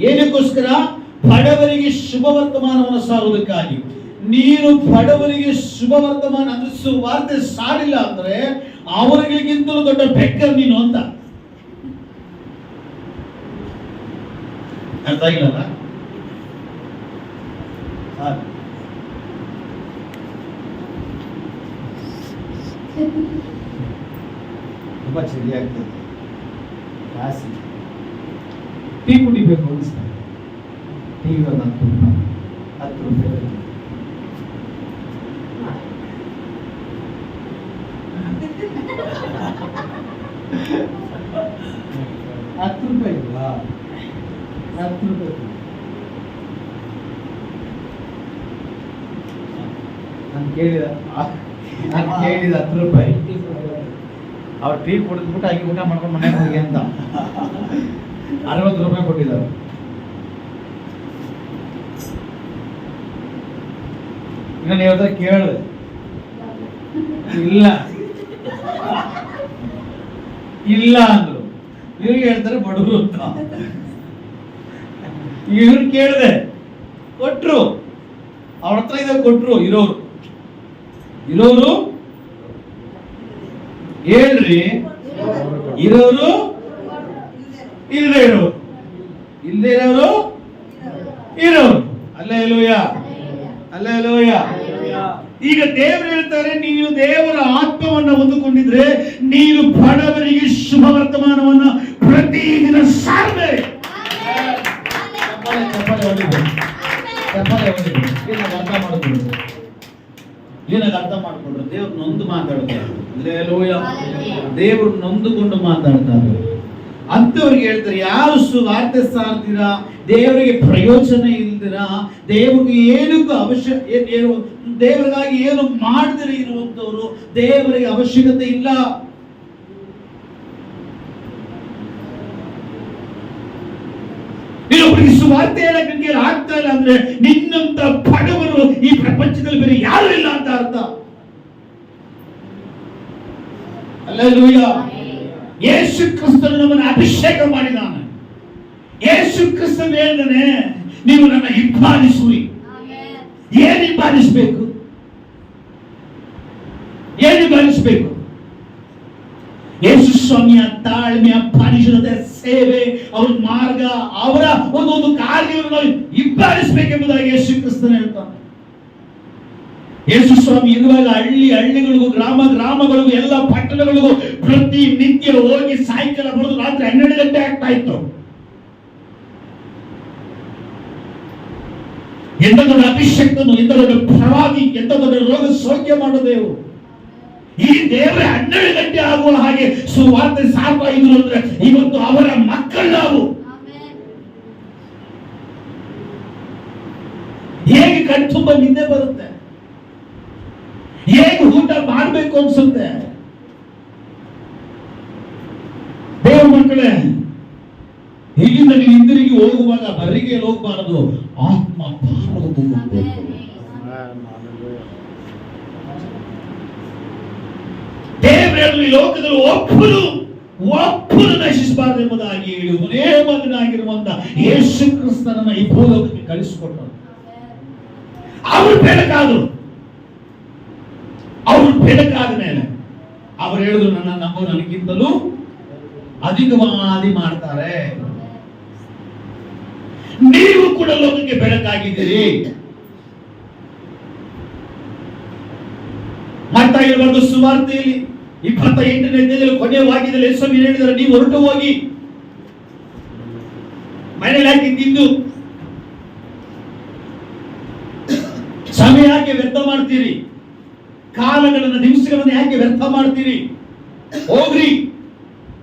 ಏನಕ್ಕೋಸ್ಕರ? ಬಡವರಿಗೆ ಶುಭ ವರ್ತಮಾನವನ್ನು ಸಾರುವುದಕ್ಕಾಗಿ. ನೀನು ಬಡವರಿಗೆ ಶುಭ ವರ್ತಮಾನ ಅಂದ್ರೆ ವಾರ್ತೆ ಸಾರಿಲ್ಲ ಅಂದ್ರೆ ಅವರಿಗಿಂತಲೂ ದೊಡ್ಡ ಬೆಕ್ಕರ್ ನೀನು ಅಂತ ಅರ್ಥ ಆಗಿಲ್ಲಲ್ಲ? ತುಂಬಾ ಚಳಿ ಆಗ್ತದೆ. ರಾಸಿ ಟೀ ಕುಡಿಬೇಕು ಅನಿಸ್ತಾರೆ. ಟೀ ಒಂದು 10 ರೂಪಾಯಿ 10 ರೂಪಾಯಿ ಇಲ್ವಾ? 10 ರೂಪಾಯಿ ನಾನು ಕೇಳಿದ 10 ರೂಪಾಯಿ. ಅವ್ರು ಟೀ ಕುಡಿದ್ಬಿಟ್ಟು ಆಗಿ ಊಟ ಮಾಡ್ಕೊಂಡು ಮನೆಗೆ ಹೋಗಿ ಅಂತ 60 ರೂಪಾಯಿ ಕೊಟ್ಟಿದ್ದಾರೆ. ಈಗ ನೀವು ಕೇಳಿದೆ ಇಲ್ಲ ಅಂದ್ರು. ಇವ್ರಿಗೆ ಹೇಳ್ತಾರೆ ಬಡವರು ಅಂತ. ಇವ್ರು ಕೇಳಿದೆ ಕೊಟ್ರು, ಅವ್ರ ಹತ್ರ ಇದೆ ಕೊಟ್ರು. ಇರೋರು ಹೇಳ್ರಿ, ಇರೋರು ಇಲ್ಲದೆ ಇರೋರು ಇರೋರು. Alleluia, alleluia. ಈಗ ದೇವರು ಹೇಳ್ತಾರೆ, ನೀನು ದೇವರ ಆತ್ಮವನ್ನು ಹೊಂದಿಕೊಂಡಿದ್ರೆ ನೀನು ಬಡವರಿಗೆ ಶುಭ ವರ್ತಮಾನವನ್ನು ಪ್ರತಿದಿನ ಸಾರಬೇಕು. ಅರ್ಥ ಮಾಡಿಕೊಂಡ್ರು ದೇವ್ರು ನೊಂದು ಮಾತಾಡ್ತಾರೆ. ದೇವರು ನೊಂದುಕೊಂಡು ಮಾತಾಡ್ತಾರೆ. ಅಂತವ್ರಿಗೆ ಹೇಳ್ತಾರೆ, ಯಾರು ಸುವಾರ್ತೆ ಸಾರ್ತೀರಾ, ದೇವರಿಗೆ ಪ್ರಯೋಜನ ಇಲ್ದಿರಾ, ದೇವರಿಗೆ ಏನಕ್ಕೂ ದೇವರಿಗಾಗಿ ಏನು ಮಾಡದಿರಿ ಇರುವಂತವ್ರು ದೇವರಿಗೆ ಅವಶ್ಯಕತೆ ಇಲ್ಲ. ನೀನೊಬ್ಬರಿಗೆ ಸುವಾರ್ತೆ ಹೇಳಕ್ಕೆ ಆಗ್ತಾ ಇಲ್ಲ ಅಂದ್ರೆ ನಿನ್ನಂತ ಬಡವರು ಈ ಪ್ರಪಂಚದಲ್ಲಿ ಬೇರೆ ಯಾರು ಇಲ್ಲ ಅಂತ ಅರ್ಥ. ಹಲ್ಲೆಲೂಯಾ. ಯೇಸು ಕ್ರಿಸ್ತನು ನಮ್ಮನ್ನು ಅಭಿಷೇಕ ಮಾಡಿದಾನೆ. ಯೇಸು ಕ್ರಿಸ್ತನು ಹೇಳಿದಾನೆ, ನೀವು ನನ್ನ ಹಿಂಬಾಲಿಸುವಿ. ಏನು ಹಿಂಬಾಲಿಸಬೇಕು? ಯೇಸು ಸ್ವಾಮಿಯ ತಾಳ್ಮೆಯ ಪರಿಶುದ್ಧತೆ, ಸೇವೆ, ಅವರ ಮಾರ್ಗ, ಅವರ ಒಂದು ಕಾರ್ಯವನ್ನು ಹಿಂಬಾಲಿಸಬೇಕೆಂಬುದಾಗಿ ಯೇಸು ಕ್ರಿಸ್ತನು ಹೇಳ್ತಾನೆ. ಯೇಸು ಸ್ವಾಮಿ ಇರುವಾಗ ಹಳ್ಳಿಗಳಿಗೂ ಗ್ರಾಮಗಳಿಗೂ ಎಲ್ಲ ಪಟ್ಟಣಗಳಿಗೂ ಪ್ರತಿ ನಿತ್ಯ ಹೋಗಿ ಸಾಯಂಕಾಲ ಬರೋದು ರಾತ್ರಿ 12 ಗಂಟೆ ಆಗ್ತಾ ಇತ್ತು. ಎಂತ ದೊಡ್ಡ ಅಭಿಷೇಕ್ತನು, ಎಂತ ದೊಡ್ಡ ಪ್ರವಾದಿ, ಎಂತ ದೊಡ್ಡ ರೋಗ ಸೌಖ್ಯ ಮಾಡೋದೇವು. ಈ ದೇವರೇ 12 ಗಂಟೆ ಆಗುವ ಹಾಗೆ ಸುವಾರ್ತೆ ಸಾರ್ತಾ ಇದ್ರು ಅಂದ್ರೆ ಇವತ್ತು ಅವರ ಮಕ್ಕಳು ನಾವು. ಹೇಗೆ ಕಣ್ತುಂಬ ನಿದ್ದೆ ಬರುತ್ತೆ, ಹೇಗೆ ಊಟ ಮಾಡಬೇಕು ಅನ್ಸುತ್ತೆ. ದೇವ ಮಕ್ಕಳೇ, ಇಲ್ಲಿಂದ ನೀವು ಹಿಂದಿರುಗಿ ಹೋಗುವಾಗ ಬರಿಗೆ ಹೋಗಬಾರದು, ಆತ್ಮ ದೇವರಲ್ಲಿ ಲೋಕದಲ್ಲಿ ಒಬ್ಬರು ನಶಿಸಬಾರದು ಎಂಬುದಾಗಿ ಹೇಳಿ ಒಂದೇ ಮಗನಾಗಿರುವಂತ ಯೇಸು ಕ್ರಿಸ್ತನನ್ನ ಈ ಭೂಲೋಕಕ್ಕೆ ಕಳಿಸಿಕೊಟ್ಟರು. ಅವರು ಬೆಳಕಾದ ಮೇಲೆ ಅವರು ಹೇಳಿದ್ರು, ನನ್ನ ನಂಬರು ನನಗಿಂತಲೂ ಅಧಿಕವಾದಿ ಮಾಡ್ತಾರೆ. ನೀವು ಕೂಡ ಲೋಕಕ್ಕೆ ಬೆಳಕಾಗಿದ್ದೀರಿ. ಮತ್ತಾಯ ಬರೆದ ಸುವಾರ್ತೆಯಲ್ಲಿ 28ನೇ ಅಧ್ಯಾಯದಲ್ಲಿ ಕೊನೆಯ ವಾಕ್ಯದಲ್ಲಿ ಯೇಸು ಹೇಳಿದ್ದಾರೆ, ನೀವು ಹೊರಟು ಹೋಗಿ ಮನೆಯಲ್ಲಿ ಹಾಕಿ ತಿಂದು ಸಮಯ ಯಾಕೆ ವ್ಯರ್ಥ ಮಾಡ್ತೀರಿ? ಕಾಲಗಳನ್ನು, ದಿವಸಗಳನ್ನು ಯಾಕೆ ವ್ಯರ್ಥ ಮಾಡ್ತೀರಿ? ಹೋಗ್ರಿ,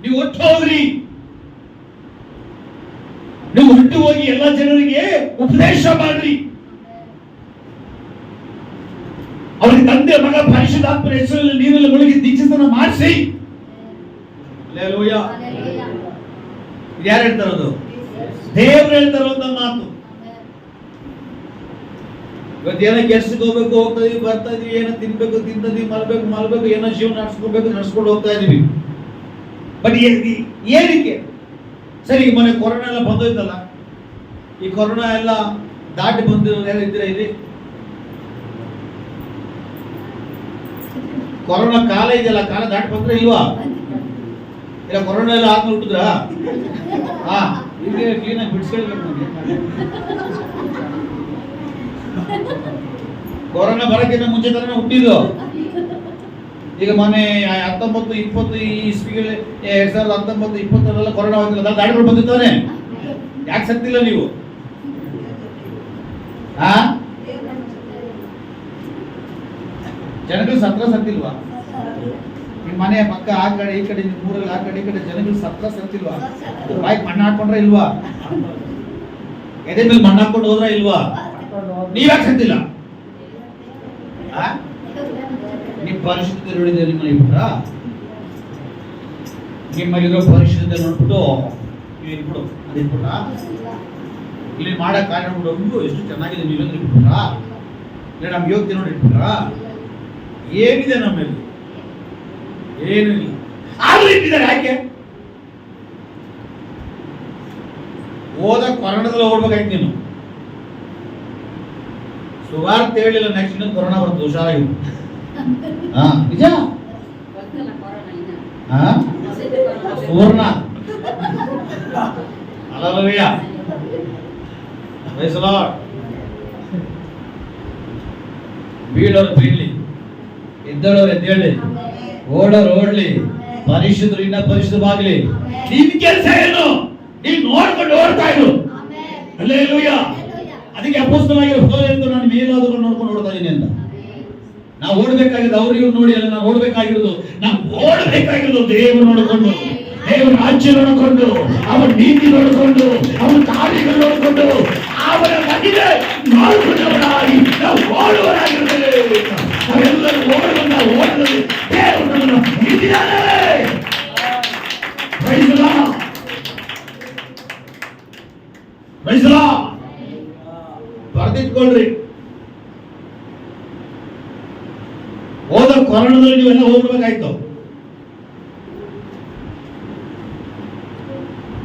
ನೀವು ಒಟ್ಟು ಹೋಗ್ರಿ, ನೀವು ಹೊರಟು ಹೋಗಿ ಎಲ್ಲ ಜನರಿಗೆ ಉಪದೇಶ ಮಾಡ್ರಿ. ಅವರಿಗೆ ತಂದೆ ಮಗ ಪರಿಶುದ್ಧಾತ್ಮನ ಹೆಸರಲ್ಲಿ ನೀರಲ್ಲಿ ಮುಳುಗಿ ದೀಕ್ಷಿತನ ಮಾಡಿಸಿ. ಹಲ್ಲೆಲೂಯಾ. ಯಾರು ಹೇಳ್ತಾರದು? ದೇವರು ಹೇಳ್ತಾರಂತ ಮಾತು. ಇವತ್ತು ಏನೋ ಕೆಲ್ಸಕ್ಕೆ ಹೋಗ್ತಾ ಇದೀವಿ, ಬರ್ತಾ ಇದೀವಿ, ಏನೋ ತಿನ್ಬೇಕು, ತಿಂತದೀವಿ, ಮಲ್ಬೇಕು, ಏನೋ ಜೀವನ ನಡ್ಸ್ಕೊಂಡು ಹೋಗ್ತಾ ಇದೀವಿ. ಬಟ್ ಏನಕ್ಕೆ? ಸರಿ, ಮೊನ್ನೆ ಕೊರೋನಾ ಎಲ್ಲ ಬಂದೋಯ್ತಲ್ಲ, ಈ ಕೊರೋನಾ ಎಲ್ಲ ದಾಟಿ ಬಂದು ಯಾರು ಇದ್ದೀರಾ ಇಲ್ಲಿ? ಕೊರೋನಾ ಕಾಲ ಇದೆಯಲ್ಲ, ಕಾಲ ದಾಟಿ ಬಂದ್ರೆ ಇಲ್ವಾ? ಇಲ್ಲ ಕೊರೋನಾ ಎಲ್ಲ ಆದ್ಮೇಲೆ ಹುಟ್ಟಿದ್ರಾ? ಹಾ, ಇಲ್ಲಿ ಕ್ಲೀನಾಗಿ ಬಿಡಿಸ್ಕೊಳ್ಬೇಕು ನಮಗೆ. ಕೊರೋನಾ ಬರೋಕ್ಕಿಂತ ಮುಂಚೆ ತಾನೇ ಹುಟ್ಟಿದ್ದು. ಈಗ ಮೊನ್ನೆ 19-20 ಇಸ್ವಿಗಳಲ್ಲಿ 2019-20 ಕೊರೋನಾ ಹೋಗಿಲ್ಲ, ದಾಡಿಗಳು ಬಂದಿದ್ದಾನೆ. ಯಾಕೆ ಸತ್ತಿಲ್ಲ ನೀವು? ಜನಗಳು ಸತ್ತಿಲ್ವಾ? ನಿಮ್ಮ ಮನೆ ಪಕ್ಕ ಆ ಕಡೆ ಈ ಕಡೆ, ನಿಮ್ಮ ಊರಲ್ಲಿ ಆ ಕಡೆ ಈ ಕಡೆ ಜನಗಳು ಸತ್ತಿಲ್ವಾ? ಬಾಯ್ಗೆ ಮಣ್ಣು ಹಾಕೊಂಡ್ರ ಇಲ್ವಾ? ಎದೆ ಮೇಲೆ ಮಣ್ಣು ಹಾಕೊಂಡು ಹೋದ್ರ ಇಲ್ವಾ? ನೀವ್ಯಾಕೆ ಸತ್ತಿಲ್ಲ? ನಿಮ್ಮ ಪರಿಶುದ್ಧತೆ ನೋಡಿದ್ರೆ ನಿಮ್ಮಲ್ಲಿ ಬಿಟ್ರ? ನಿಮ್ಮಲ್ಲಿರೋ ಪರಿಶುದ್ಧತೆ ನೋಡ್ಬಿಟ್ಟು ಇಟ್ಬಿಡು ಅದಿಟ್ಬಿಟ್ಟ ಇಲ್ಲಿ ಮಾಡಕ್ ಕಾರ್ಯ ನೋಡ್ಬಿಟ್ಟು ಎಷ್ಟು ಚೆನ್ನಾಗಿದೆ ನೀವಂದ್ರೆ ಇಟ್ಬಿಟ್ರ? ಇಲ್ಲ ನಮ್ಗೆ ಯೋಗ್ಯತೆ ನೋಡಿ ಇಟ್ಬಿಟ್ರ? ಏನಿದೆ ನಮ್ಮಲ್ಲಿ? ಏನು ಇಲ್ಲ. ಆದ್ರೂ ಇಟ್ಟಿದ್ದಾರೆ. ಯಾಕೆ? ಹೋದ ಕೊರೋನಾದಲ್ಲಿ ಓಡ್ಬೇಕಾಯ್ತು ನೀನು. ಸುವಾರ್ತೆ ಹೇಳಿಲ್ಲ, ನೆಕ್ಸ್ಟ್ ಇನ್ನೊಂದು ಕೊರೋನಾ ಬರ್ತದೆ, ಹುಷಾರಾಗಿ. ನಿಜ. ಸುವರ್ಣ ಹಲ್ಲೆಲೂಯಾ, ಪ್ರೈಸ್ ದಿ ಲಾರ್ಡ್. ಬೀಳೋರು ಬೀಳಲಿ, ಎದ್ದೇಳೋರು ಎದ್ದೇಳಲಿ, ಓಡೋರು ಓಡ್ಲಿ, ಪರಿಶುದ್ಧರು ಇನ್ನ ಪರಿಶುದ್ಧವಾಗಲಿ. ನಿನ್ ಕೆಲಸ ಏನು? ನೀನ್ ನೋಡ್ಕೊಂಡು ಓಡ್ತಾ ಇರು. ಹಲ್ಲೆಲೂಯಾ. ಅದಕ್ಕೆ ಅಪೊಸ್ತಲನಾಗಿರೋ ಪೌಲನು ನಾನು ಮೇಲಾದರೂ ನೋಡ್ಕೊಂಡು ಓಡ್ತಾ ಇದ್ದೀನಿ ಅಂತ. ನಾವು ಓಡಬೇಕಾಗಿರೋದು ಅವ್ರು ಇವ್ರು ನೋಡಿ ಅಲ್ಲ, ನಾವು ಓಡಬೇಕಾಗಿರೋದು, ನಾವು ಓಡಬೇಕಾಗಿರೋದು ದೇವರು ನೋಡಿಕೊಂಡು, ದೇವರ ರಾಜ್ಯ ನೋಡಿಕೊಂಡು, ಅವರ ನೀತಿ ನೋಡಿಕೊಂಡು, ಅವರ ಕಾರ್ಯಗಳು ನೋಡಿಕೊಂಡು, ಅವರ ಮಧ್ಯೆ ನೋಡಿಕೊಂಡವರಾಗಿ ನಾವು ಓಡುವರಾಗಿರುತ್ತೇವೆ. ನಾವೆಲ್ಲರೂ ಓಡೋದು ದೇವರು ನಮ್ಮನ್ನು ಹಿಡಿದಿದ್ದಾನೆ. Praise the lord, praise the lord. ಬರ್ದಿಟ್ಕೊಳ್ರಿ. ಹೋದ ಕೊರೋನಾದಲ್ಲಿ ನೀವೆಲ್ಲ ಹೋಗ್ಬೇಕಾಯ್ತು.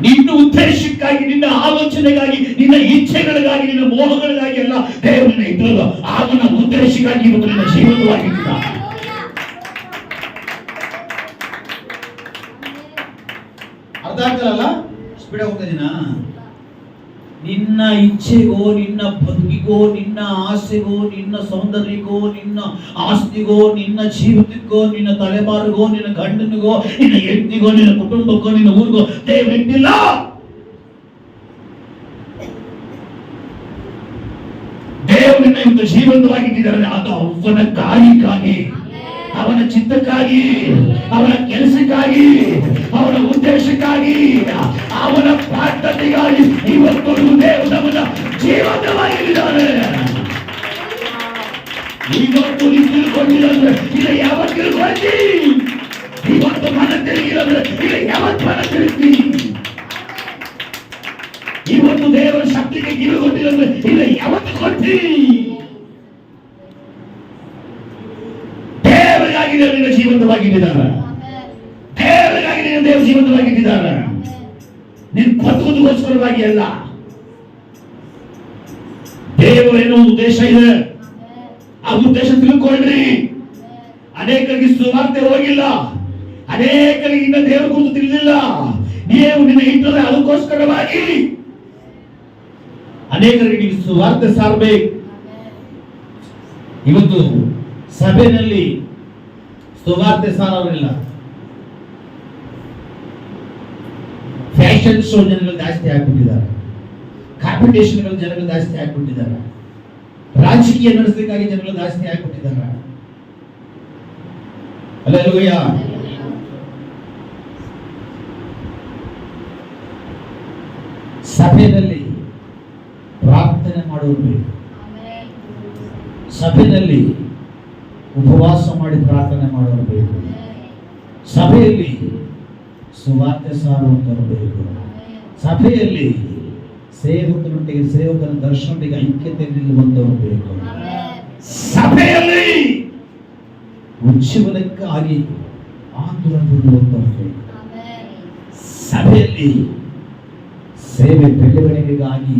ನಿನ್ನ ಉದ್ದೇಶಕ್ಕಾಗಿ, ನಿನ್ನ ಆಲೋಚನೆಗಾಗಿ, ನಿನ್ನ ಇಚ್ಛೆಗಳಿಗಾಗಿ, ನಿನ್ನ ಮೋಹಗಳಿಗಾಗಿ ಎಲ್ಲ ದೇವರನ್ನ ಇದ್ದಲ್ಲ. ಆಗ ನಮ್ಮ ಉದ್ದೇಶಕ್ಕಾಗಿ ಇವತ್ತು ನಿನ್ನ ಜೀವನವಾಗಿದ್ದ. ಅರ್ಥ ಆಗ್ತಾರಲ್ಲ? ಸ್ಪೀಡ್ ಹೋಗ್ತಾ ಇದೀನಾ? ನಿನ್ನ ಇಚ್ಛೆಗೋ, ನಿನ್ನ ಬದುಕಿಗೋ, ನಿನ್ನ ಆಸೆಗೋ, ನಿನ್ನ ಸೌಂದರ್ಯಗೋ, ನಿನ್ನ ಆಸ್ತಿಗೋ, ನಿನ್ನ ಜೀವಿತಕ್ಕೋ, ನಿನ್ನ ತಲೆಮಾರಿಗೋ, ನಿನ್ನ ಗಂಡನಿಗೋ, ನಿನ್ನ ಹೆಂಡತಿಗೋ, ನಿನ್ನ ಕುಟುಂಬಕ್ಕೋ, ನಿನ್ನ ಊರಿಗೋ ದೇವರು ಇಟ್ಟಿಲ್ಲ. ದೇವರನ್ನ ಇವತ್ತು ಜೀವಂತವಾಗಿಟ್ಟಿದ್ದಾರೆ. ಅದು ಅವನ ಕಾರ್ಯಕ್ಕಾಗಿ, ಅವನ ಚಿತ್ತಕ್ಕಾಗಿ, ಅವನ ಕೆಲಸಕ್ಕಾಗಿ, ಅವನ ಉದ್ದೇಶಕ್ಕಾಗಿ, ಅವನ ಪ್ರಾರ್ಥನೆಗಾಗಿ ಇವತ್ತು ದೇವರು ನಮ್ಮನ್ನ ಜೀವಂತವಾಗಿದ್ದಾರೆ. ಇವತ್ತು ನೀವು ತಿಳ್ಕೊಂಡಿದ್ರೆ ಇಲ್ಲ ಯಾವತ್ತು ತಿಳ್ಕೊಳ್ತಿ? ಇವತ್ತು ಮನ ತಿರುಗಿರೋದ್ರೆ ಇಲ್ಲ ಯಾವತ್ತು ಮನ ತಿರುಗ್ತಿ? ಇವತ್ತು ದೇವರ ಶಕ್ತಿಗೆ ಕಿವಿಗೊಟ್ಟಿರೋದ್ರೆ ಇಲ್ಲ ಯಾವತ್ತು ಕೊಡ್ತಿ? ದೇವರಿಗಾಗಿ ನಿನ್ನ ಜೀವಂತವಾಗಿಟ್ಟಿದ್ದಾರೆ. ದೇವರಿಗಾಗಿ ನಿನ್ನ ದೇವರು ಜೀವಂತವಾಗಿಟ್ಟಿದ್ದಾರೆ. ನಿನ್ನ ಬದುಕೋದಕ್ಕೋಸ್ಕರವಾಗಿ ಅಲ್ಲ. ದೇವರೇನೋ ಉದ್ದೇಶ ಇದೆ. ಆ ಉದ್ದೇಶ ತಿಳ್ಕೊಳ್ರಿ. ಅನೇಕರಿಗೆ ಸುವಾರ್ತೆ ಹೋಗಿಲ್ಲ, ಅನೇಕರಿಗೆ ಇನ್ನ ದೇವರ ಕುರಿತು ತಿಳಿದಿಲ್ಲ. ನೀವು ನಿನ್ನ ಇಟ್ಟರೆ ಅದಕ್ಕೋಸ್ಕರವಾಗಿ ಅನೇಕರಿಗೆ ನೀವು ಸುವಾರ್ತೆ ಸಾರಬೇಕು. ಇವತ್ತು ಸಭೆಯಲ್ಲಿ ಸುವಾರ್ತೆ ಸಾರವರಿಲ್ಲ. ಫ್ಯಾಷನ್ ಶೋ ಜನಗಳು ಜಾಸ್ತಿ ಆಗ್ಬಿಟ್ಟಿದ್ದಾರೆ. ಕಾಂಪಿಟೇಷನ್ಗಳು ಜನಗಳು ಜಾಸ್ತಿ ಆಗ್ಬಿಟ್ಟಿದ್ದಾರೆ. ರಾಜಕೀಯ ನಡೆಸಲಿಕ್ಕಾಗಿ ಜನಗಳು ಜಾಸ್ತಿ ಆಗ್ಬಿಟ್ಟಿದ್ದಾರೆ. ಹಲ್ಲೆಲೂಯಾ. ಸಭೆಯಲ್ಲಿ ಪ್ರಾರ್ಥನೆ ಮಾಡೋರು ಬೇಕು. ಸಭೆಯಲ್ಲಿ ಉಪವಾಸ ಮಾಡಿ ಪ್ರಾರ್ಥನೆ ಮಾಡೋರು ಬೇಕು. ಸಭೆಯಲ್ಲಿ ಸುವಾರ್ತೆ ಸಾರುವಂತರು ಬೇಕು. ಸಭೆಯಲ್ಲಿ ಸೇವಕರೊಟ್ಟಿಗೆ, ಸೇವಕರ ದರ್ಶನೊಟ್ಟಿಗೆ ಐಕ್ಯತೆ ನಿಲ್ಲುವಂತವರು ಬೇಕು. ಸಭೆಯಲ್ಲಿ ಉಜ್ಜೀವನಕ್ಕಾಗಿ ಆತುರ ಪಡುವಂತವರು ಬೇಕು. ಸಭೆಯಲ್ಲಿ ಸೇವೆ ಬೆಳವಣಿಗೆಗಾಗಿ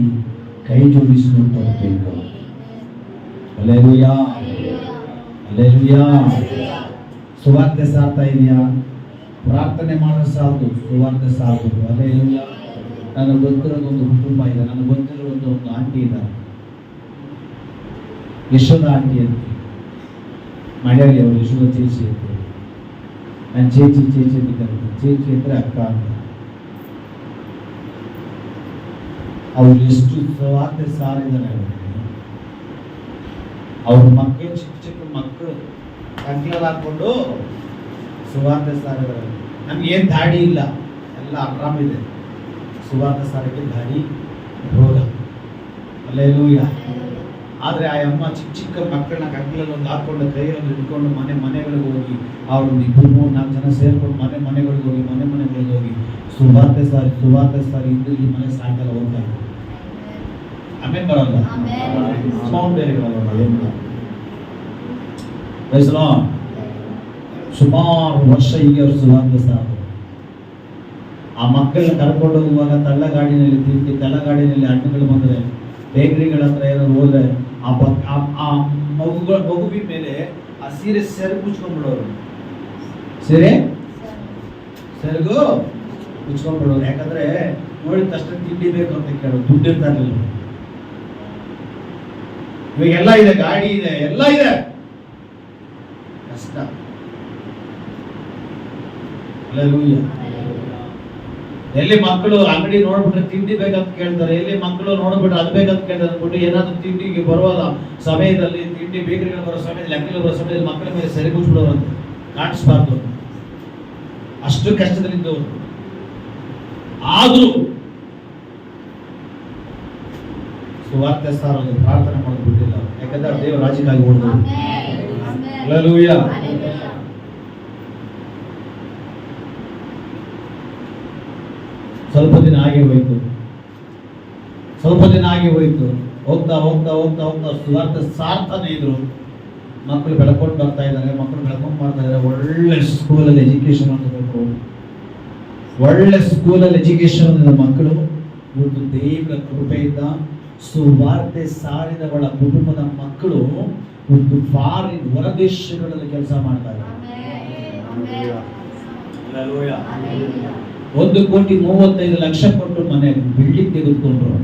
ಕೈ ಜೋಡಿಸಿ ನೋಡ್ಕೊಳ್ಬೇಕು. Hallelujah, hallelujah. ಸುವಾರ್ತೆ ಸಾರ್ತಾ ಇದೆಯಾ? ಪ್ರಾರ್ಥನೆ ಮಾಡೋ ಸಾಕು, ಸುವಾರ್ತೆ ಸಾಕು. ಹಲ್ಲೆಲೂಯಾ. ನನಗೆ ಗೊತ್ತಿರೋದು ಒಂದು ಕುಟುಂಬ ಇದೆ, ನನಗೆ ಗೊತ್ತಿರೋದು ಒಂದು ಆಂಟಿ ಇದ್ದಾರೆ, ಯಶೋಧ ಆಂಟಿ ಅಂತ ಮಳೆಯಲ್ಲಿ ಅವರು ಯಶೋಧ ಚೇಚಿ ಅಂತ. ನಾನು ಚೇಚಿ ಚೇಚಿ ಅಂತ ಕರೀತೀನಿ. ಚೇಚಿ ಅಂದರೆ ಅಕ್ಕ ಅಂತ. ಅವ್ರು ಎಷ್ಟು ಸುವಾರ್ತೆ ಸಾರಿದ್ದಾರೆ ಅವರಿಗೆ. ಅವ್ರ ಮಕ್ಕಳು ಚಿಕ್ಕ ಚಿಕ್ಕ ಮಕ್ಕಳು ಕಂಕ್ಲಲ್ಲಿ ಹಾಕೊಂಡು ಸುವಾರ್ತೆ ಸಾರಿದ್ದಾರೆ. ನಮ್ಗೇನು ದಾಡಿ ಇಲ್ಲ, ಎಲ್ಲ ಆರಾಮಿದೆ. ಸುವಾರ್ತೆ ಸಾರಿಗೆ ದಾಡಿ ರೋಗ. ಹಲ್ಲೆಲೂಯಾ. ಆದರೆ ಆ ಅಮ್ಮ ಚಿಕ್ಕ ಚಿಕ್ಕ ಮಕ್ಕಳನ್ನ ಕಂಕ್ಲಲ್ಲಿ ಒಂದು ಹಾಕೊಂಡು ಕೈಯಲ್ಲಿ ಹಿಡ್ಕೊಂಡು ಮನೆಗಳಿಗೆ ಹೋಗಿ ಅವ್ರೊಂದು 2-3-4 ಜನ ಸೇರ್ಕೊಂಡು ಮನೆಗಳಿಗೆ ಹೋಗಿ ಸುವಾರ್ತೆ ಸಾರಿ ಇಲ್ಲಿ ಮನೆ ಸಾಯಂಕಾಲ ಹೋಗ್ತಾ ಇದ್ದಾರೆ. ಆಮೇಲೆ ಬರಲ್ಲ, ಸೌಂಡ್ ಬೇರೆ ಬರಲ್ಲ. ಏನು ಸುಮಾರು ವರ್ಷ ಈಗ ಅವ್ರು ಸುವಾರ್ತೆ ಸಾರು. ಆ ಮಕ್ಕಳನ್ನ ಕರ್ಕೊಂಡು ಹೋಗುವಾಗ ತಳ್ಳಗಾಡಿನಲ್ಲಿ ತಳ್ಳಗಾಡಿನಲ್ಲಿ ಹಣ್ಣುಗಳು ಬಂದರೆ, ಬೇಕರಿಗಳ ಹತ್ರ ಏನಾದ್ರು ಹೋದ್ರೆ ಆ ಮಗುವಿನ ಮೇಲೆ ಆ ಸೀರೆ ಸೆರಗು ಮುಚ್ಕೊಂಡ್ಬಿಡೋರು. ಸೆರಗು ಮುಚ್ಕೊಂಡ್ಬಿಡೋರು. ಯಾಕಂದ್ರೆ ನೋಡಿದ ತಕ್ಷಣ ತಿಂಡಿ ಬೇಕು ಅಂತ ಕೇಳೋದು. ದುಡ್ಡು ಇರ್ತಾ ಇರಲಿಲ್ಲ. ಇವಾಗೆಲ್ಲ ಇದೆ, ಗಾಡಿ ಇದೆ, ಎಲ್ಲ ಇದೆ, ಕಷ್ಟ. ಹಲ್ಲೆಲೂಯಾ. ಎಲ್ಲಿ ಮಕ್ಕಳು ಅಂಗಡಿ ನೋಡ್ಬಿಟ್ರೆ ತಿಂಡಿ ಬೇಕಂತ ಕೇಳ್ತಾರೆ, ಎಲ್ಲಿ ಮಕ್ಕಳು ನೋಡ್ಬಿಟ್ರೆ ಅದು ಬೇಕಂತ ಕೇಳ್ತಾರೆ ಅಂದ್ಬಿಟ್ಟು ಏನಾದ್ರು ತಿಂಡಿಗೆ ಬರುವ ಸಮಯದಲ್ಲಿ, ತಿಂಡಿ ಬೇಕರಿಗಳು ಬರೋ ಸಮಯದಲ್ಲಿ, ಅಂಗಡಿಗಳು ಬರೋ ಸಮಯದಲ್ಲಿ ಮಕ್ಕಳ ಮೇಲೆ ಸೆರೆ ಮುಚ್ಬಿಡೋರಂತೆ, ಕಾಣಿಸ್ಬಾರ್ದು. ಅಷ್ಟು ಕಷ್ಟದಲ್ಲಿದ್ದವರು. ಆದ್ರೂ ಸುವಾರ್ತೆ ಸಾರೋದು, ಪ್ರಾರ್ಥನೆ ಮಾಡೋದು ಬಿಟ್ಟಿಲ್ಲ. ಯಾಕಂದ್ರೆ ದೇವರ ರಾಜ್ಯಕ್ಕಾಗಿ ಓಡಿದ್ರು. ಹಲ್ಲೆಲೂಯಾ. ಸ್ವಲ್ಪ ದಿನ ಆಗಿ ಹೋಯ್ತು. ಹೋಗ್ತಾ ಸುವಾರ್ತೆ ಸಾರ್ತಾನೆ ಇದ್ರು. ಮಕ್ಕಳು ಬೆಳ್ಕೊಂಡು ಬರ್ತಾ ಇದ್ದಾರೆ, ಮಾಡ್ತಾ ಇದ್ದಾರೆ. ಒಳ್ಳೆ ಸ್ಕೂಲಲ್ಲಿ ಎಜುಕೇಶನ್ ಆಗಬೇಕು, ಒಳ್ಳೆ ಸ್ಕೂಲಲ್ಲಿ ಎಜುಕೇಶನ್ ಅಂದಿದ್ದ ಮಕ್ಕಳು ಇವತ್ತು ದೇವರ ಕೃಪೆಯಿಂದ ಸುವಾರ್ತೆ ಸಾರಿದವಳ ಕುಟುಂಬದ ಮಕ್ಕಳು ಒಂದು ಫಾರಿನ್ ಹೊರದೇಶಗಳಲ್ಲಿ ಕೆಲಸ ಮಾಡ್ತಾ ಇದ್ದಾರೆ. 1,35,00,000 ಕೊಟ್ಟು ಮನೆ ಬಿಲ್ಡಿಂಗ್ ತೆಗೆದುಕೊಂಡ್ರು.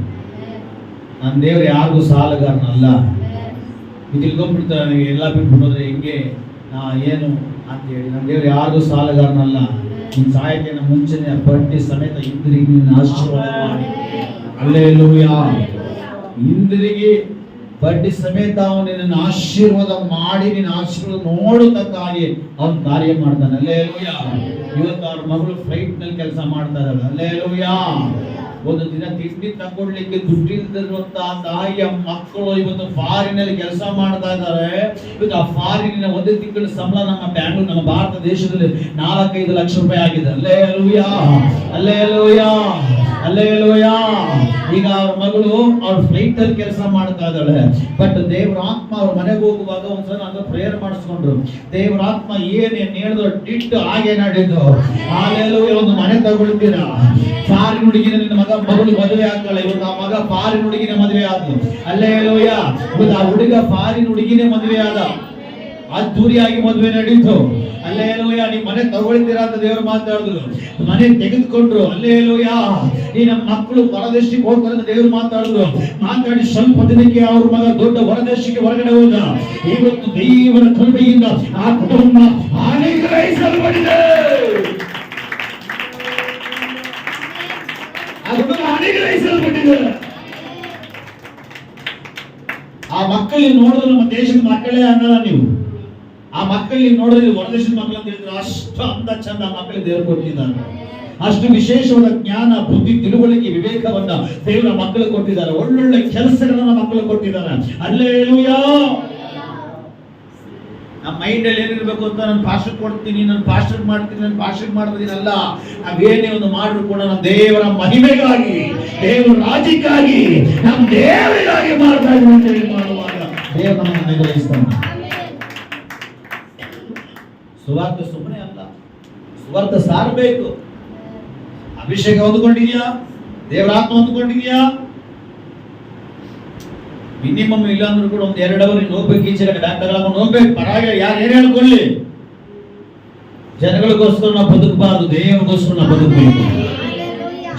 ನನ್ನ ದೇವ್ರು ಯಾರಿಗೂ ಸಾಲಗಾರನಲ್ಲ. ಇದು ತಿಳ್ಕೊಂಡ್ಬಿಡ್ತಾರೆ, ನನಗೆ ಎಲ್ಲ ಬಿಟ್ಬಿಟ್ಟೋದ್ರೆ ಹೆಂಗೆ ಏನು ಅಂತ ಹೇಳಿ. ನನ್ನ ದೇವ್ರು ಯಾರಿಗೂ ಸಾಲಗಾರನಲ್ಲ. ನಿನ್ನ ಸಾಯಕ್ಕಿನ ಮುಂಚೆನೆ ಬಡ್ಡಿ ಸಮೇತ ಹಿಂದಿರುಗಿ ನಿನ್ನ ಆಶೀರ್ವಾದ ಮಾಡಿ. ಹಲ್ಲೆಲೂಯಾ. ಹಿಂದಿರುಗಿ ಬಡ್ಡಿ ಸಮೇತ ಅವನು ನಿನ್ನ ಆಶೀರ್ವಾದ ಮಾಡಿ, ನಿನ್ನ ಆಶೀರ್ವಾದ ನೋಡತಕ್ಕಾಗಿ ಅವನು ಕಾರ್ಯ ಮಾಡ್ತಾನೆ. ಹಲ್ಲೆಲೂಯಾ. ಇವತ್ತು ಅವ್ರ ಮಗಳು ಫ್ಲೈಟ್ ನಲ್ಲಿ ಕೆಲಸ ಮಾಡ್ತಾ ಇದ್ದಾಳೆ. ಹಲ್ಲೆಲೂಯಾ. ಒಂದು ದಿನ ತಿಂಡಿ ತಗೊಳ್ಳಿಕ್ಕೆ ದುಡ್ಡಿಲ್ದಿರುವಂತ ತಾಯಿಯ ಮಕ್ಕಳು ಇವತ್ತು ಫಾರಿನಲ್ಲಿ ಕೆಲಸ ಮಾಡ್ತಾ ಇದ್ದಾರೆ. ಇವತ್ತು ಆ ಫಾರಿನಿನ ಒಂದು ತಿಂಗಳ ಸಂಬಳ ನಮ್ಮ ಬ್ಯಾಂಗ್ಳೂರ್, ನಮ್ಮ ಭಾರತ ದೇಶದಲ್ಲಿ 4-5 ಲಕ್ಷ ರೂಪಾಯಿ ಆಗಿದೆ. Hallelujah, hallelujah, hallelujah. ಈಗ ಅವ್ರ ಮಗಳು ಅವ್ರ ಫ್ಲೈಟ್ ಅಲ್ಲಿ ಕೆಲಸ ಮಾಡ್ತಾ ಇದ್ದಾಳೆ. ಬಟ್ ದೇವ್ರ ಆತ್ಮ ಅವ್ರ ಮನೆಗೆ ಹೋಗುವಾಗ ಒಂದ್ಸಲ ನಾನು ಪ್ರೇಯರ್ ಮಾಡಿಸ್ಕೊಂಡ್ರು. ದೇವ್ರ ಆತ್ಮ ಏನೇನ್ ಹೇಳಿದ್ರು ಡಿಟ್ಟು ಹಾಗೆ ನಡೆದು. ಹಲ್ಲೆಲೂಯಾ. ಒಂದು ಮನೆ ತಗೊಳ್ತೀರಾ, ಫಾರಿನ್ ಹುಡುಗಿನ ನಿನ್ನ ಮಗಳು ಮದುವೆ ಆಗ್ತಾಳೆ. ಇವತ್ತು ಆ ಮಗ ಫಾರಿನ್ ಹುಡುಗಿನ ಮದುವೆ ಆದ್ಲು. ಹಲ್ಲೆಲೂಯಾ. ಇವತ್ತು ಆ ಹುಡುಗ ಫಾರಿನ್ ಹುಡುಗಿನೇ ಮದುವೆ ಆದ. ಅದ್ದೂರಿಯಾಗಿ ಮದುವೆ ನಡೀತು. ಹಲ್ಲೆಲೂಯಾ. ನೀವು ಮನೆ ತಗೊಳ್ತೀರಾ ಅಂತ ದೇವರು ಮಾತಾಡಿದ್ರು, ಮನೆ ತೆಗೆದುಕೊಂಡ್ರು. ಹಲ್ಲೆಲೂಯಾ. ಈ ನಮ್ಮ ಮಕ್ಕಳು ಹೊರದೇಶಕ್ಕೆ ಹೋಗ್ತಾರೆ ಅಂತ ದೇವರು ಮಾತಾಡಿದ್ರು. ಮಾತಾಡಿ ಸ್ವಲ್ಪ ದಿನಕ್ಕೆ ಅವ್ರ ಮಗ ದೊಡ್ಡ ಹೊರದೇಶಕ್ಕೆ ಹೊರಗಡೆ ಹೋದ. ಇವತ್ತು ದೇವರ ಕೃಪೆಯಿಂದ ಆ ಕುಟುಂಬ ಅನುಗ್ರಹಿಸಲ್ಪಟ್ಟಿದೆ. ಆ ಮಕ್ಕಳಲ್ಲಿ ನೋಡಿದ್ರೆ ನಮ್ಮ ದೇಶದ ಮಕ್ಕಳೇ ಅನ್ನಲ್ಲ ನೀವು. ಆ ಮಕ್ಕಳಲ್ಲಿ ನೋಡಿದ್ರೆ ಹೊರದೇಶದ ಮಕ್ಕಳು ಅಂತ ಹೇಳಿದ್ರೆ ಅಷ್ಟು ಅಂದ ಚಂದ ಮಕ್ಕಳಿಗೆ ದೇವರು ಕೊಟ್ಟಿದ್ದಾರೆ. ಅಷ್ಟು ವಿಶೇಷವಾದ ಜ್ಞಾನ, ಬುದ್ಧಿ, ತಿಳುವಳಿಕೆ, ವಿವೇಕವನ್ನ ದೇವರ ಮಕ್ಕಳು ಕೊಟ್ಟಿದ್ದಾರೆ. ಒಳ್ಳೊಳ್ಳೆ ಕೆಲಸಗಳನ್ನ ಮಕ್ಕಳು ಕೊಟ್ಟಿದ್ದಾರೆ. ಹಲ್ಲೆಲೂಯಾ. ನಮ್ಮ ಮೈಂಡ್ ಅಲ್ಲಿ ಏನಿರ್ಬೇಕು ಅಂತ ನಾನು ಪಾಸ್ಟರ್ ಕೊಡ್ತೀನಿ, ನಾನು ಪಾಸ್ಟರ್ ಮಾಡ್ತೀನಿ, ನಾನು ಪಾಸ್ಟರ್ ಮಾಡ್ತೀನಿ ಅಲ್ಲ. ನಾವೇನೇ ಒಂದು ಮಾಡಿದ್ರು ಕೂಡ ನಮ್ಮ ದೇವರ ಮಹಿಮೆಗಾಗಿ, ದೇವರ ರಾಜ್ಯಕ್ಕಾಗಿ, ನಮ್ಮ ದೇವರಿಗಾಗಿ ಮಾಡ್ತಾ ಇದ್ದೀವಿ ಅಂತ ಹೇಳಿ ಮಾಡುವಾಗ ದೇವರು ನಮ್ಮನ್ನು ಅನುಗ್ರಹಿಸ್ತಾನೆ. ಸುವಾರ್ತೆ ಸುಮ್ಮನೆ ಅಲ್ಲ, ಸುವಾರ್ತೆ ಸಾರಬೇಕು. ಅಭಿಷೇಕ ಹೊಂದ್ಕೊಂಡಿದ್ಯಾ? ದೇವರ ಆತ್ಮ ಹೊಂದ್ಕೊಂಡಿದ್ಯಾ? ಮಿನಿಮಮ್ ಇಲ್ಲ ಅಂದ್ರೂ ಕೂಡ ಒಂದು 2 ಅವರ್ ನೀನು ಹೋಗ್ಬೇಕು, ಈಚೆ ಕಡೆ ಬ್ಯಾಗ್ ತಗೊಳ್ಕೊಂಡು ಹೋಗ್ಬೇಕು. ಪರಾಗ ಯಾರು ಏನ್ ಹೇಳ್ಕೊಳ್ಳಿ, ಜನಗಳಿಗೋಸ್ಕರ ನಾವು ಬದುಕಬಾರದು, ದೇವರಿಗೋಸ್ಕರ ನಾವು ಬದುಕಬೇಕು.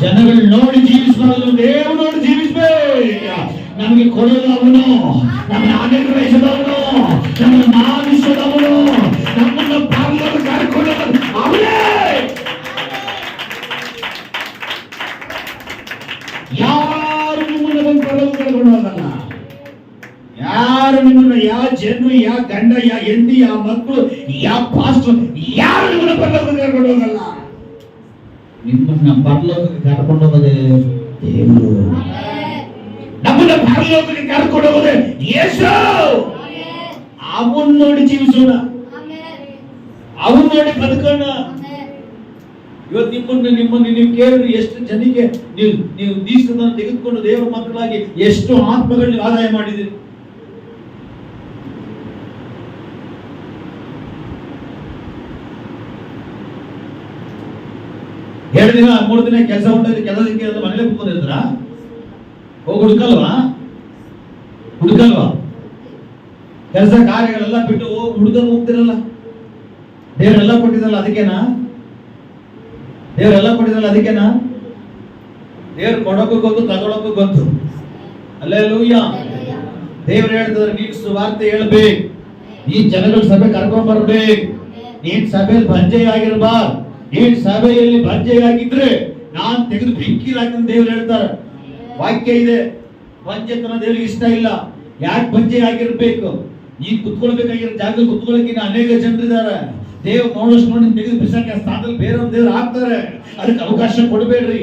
ಜನಗಳು ನೋಡಿ ಜೀವಿಸಬಾರದು, ದೇವರು ನೋಡಿ ಜೀವಿಸಬೇಕು. ನಮಗೆ ಕೊಡೋದು ಅವನು, ನಮ್ಮನ್ನು ಅನುಗ್ರಹಿಸಿದವನು, ನಮ್ಮನ್ನು ಮಾಡಿಸಿದವನು, ನಮ್ಮನ್ನು ಪರಲೋಕ ಕರ್ಕೊಂಡವನು ಅವನೇ. ಯಾರು ನಿಮ್ಮನ್ನು ಬಂದು ಪರಲೋಕ ಕರ್ಕೊಂಡು ಹೋಗಲ್ಲ. ಯಾರು ನಿಮ್ಮನ್ನು, ಯಾವ ಜನರು, ಯಾವ ಗಂಡ, ಯಾವ ಹೆಂಡತಿ, ಯಾವ ಮಕ್ಕಳು, ಯಾವ ಪಾಸ್ಟರ್, ಯಾರು ನಿಮ್ಮನ್ನು ಪರಲೋಕ ಕರ್ಕೊಂಡು ಹೋಗಲ್ಲ. ನಿಮ್ಮನ್ನ ಪರಲೋಕಕ್ಕೆ ಕರ್ಕೊಂಡು ಹೋಗೋದೇ ದೇವರು. ನಮ್ಮನ್ನ ಪರಲೋಕಕ್ಕೆ ಕರ್ಕೊಂಡು ಹೋಗೋದೇ ಯೇಸು. ಅವನ್ ನೋಡಿ ಜೀವಿಸೋಣ, ಅವನ್ ನೋಡಿ ಬದುಕೋಣ. ಇವತ್ತು ನಿಮ್ಮನ್ನು ನೀವು ಕೇಳಿದ್ರೆ ಎಷ್ಟು ಜನಿಗೆ ನೀವು ದೀಕ್ಷೆಯನ್ನು ತೆಗೆದುಕೊಂಡು ದೇವರ ಮಕ್ಕಳಾಗಿ ಎಷ್ಟು ಆತ್ಮಗಳನ್ನ ಆದಾಯ ಮಾಡಿದಿರಿ. 2 ದಿನ 3 ದಿನ ಕೆಲಸ ಉಂಟು, ಕೆಲಸ ಸಿಕ್ಕಿದ್ರೆ ಮನೇಲಿ ಕೂತ್ಕೊಂಡಿರ್ತಾರ? ಹೋಗಿ ಹುಡುಕಲ್ವಾ? ಕೆಲಸ ಕಾರ್ಯಗಳೆಲ್ಲ ಬಿಟ್ಟು ಹೋಗಿ ಹುಡುಕಲು ಹೋಗ್ತಿರಲ್ಲ. ದೇವರೆಲ್ಲ ಕೊಟ್ಟಿದ್ದಲ್ಲ ಅದಕ್ಕೇನಾ? ದೇವ್ರು ಕೊಡೋಕ್ಕೂ ಗೊತ್ತು, ತಗೊಳಕ್ಕೂ ಗೊತ್ತು. ಹಲ್ಲೆಲೂಯಾ. ದೇವ್ರು ಹೇಳ್ತಾರೆ, ನೀನು ಸುವಾರ್ತೆ ಹೇಳ್ಬೇಕು, ನೀನ್ ಜನಗಳ ಸಭೆ ಕರ್ಕೊಂಡ್ ಬರ್ಬೇಕು, ನೀನ್ ಸಭೆಯಲ್ಲಿ ಬಂಜೆ ಆಗಿರ್ಬಾರ್ದು. ನೀನ್ ಸಭೆಯಲ್ಲಿ ಬಂಜೆ ಆಗಿದ್ರೆ ನಾನ್ ತೆಗೆದು ಬೆಂಕಿ ಹಾಕ್ತೀನಿ ದೇವ್ರು ಹೇಳ್ತಾರೆ. ವಾಕ್ಯ ಇದೆ. ಬಂಜೆತನ ದೇವ್ರಿಗೆ ಇಷ್ಟ ಇಲ್ಲ. ಯಾಕೆ ಬಂಜೆ ಆಗಿರ್ಬೇಕು? ನೀನ್ ಕುತ್ಕೊಳ್ಬೇಕಾಗಿರೋ ಜಾಗದಲ್ಲಿ ಕುತ್ಕೊಳ್ಳೋಕೆ ಅನೇಕ ಜನರಿದ್ದಾರೆ. ದೇವ್ರು ನೋಡೋಷ್ಟು ನೋಡಿ ತೆಗೆದು ಬಿಸಾಕಿ ಸ್ಥಾನದಲ್ಲಿ ಬೇರೆಯವ್ರ ದೇವ್ರು ಹಾಕ್ತಾರೆ. ಅದಕ್ಕೆ ಅವಕಾಶ ಕೊಡಬೇಡ್ರಿ,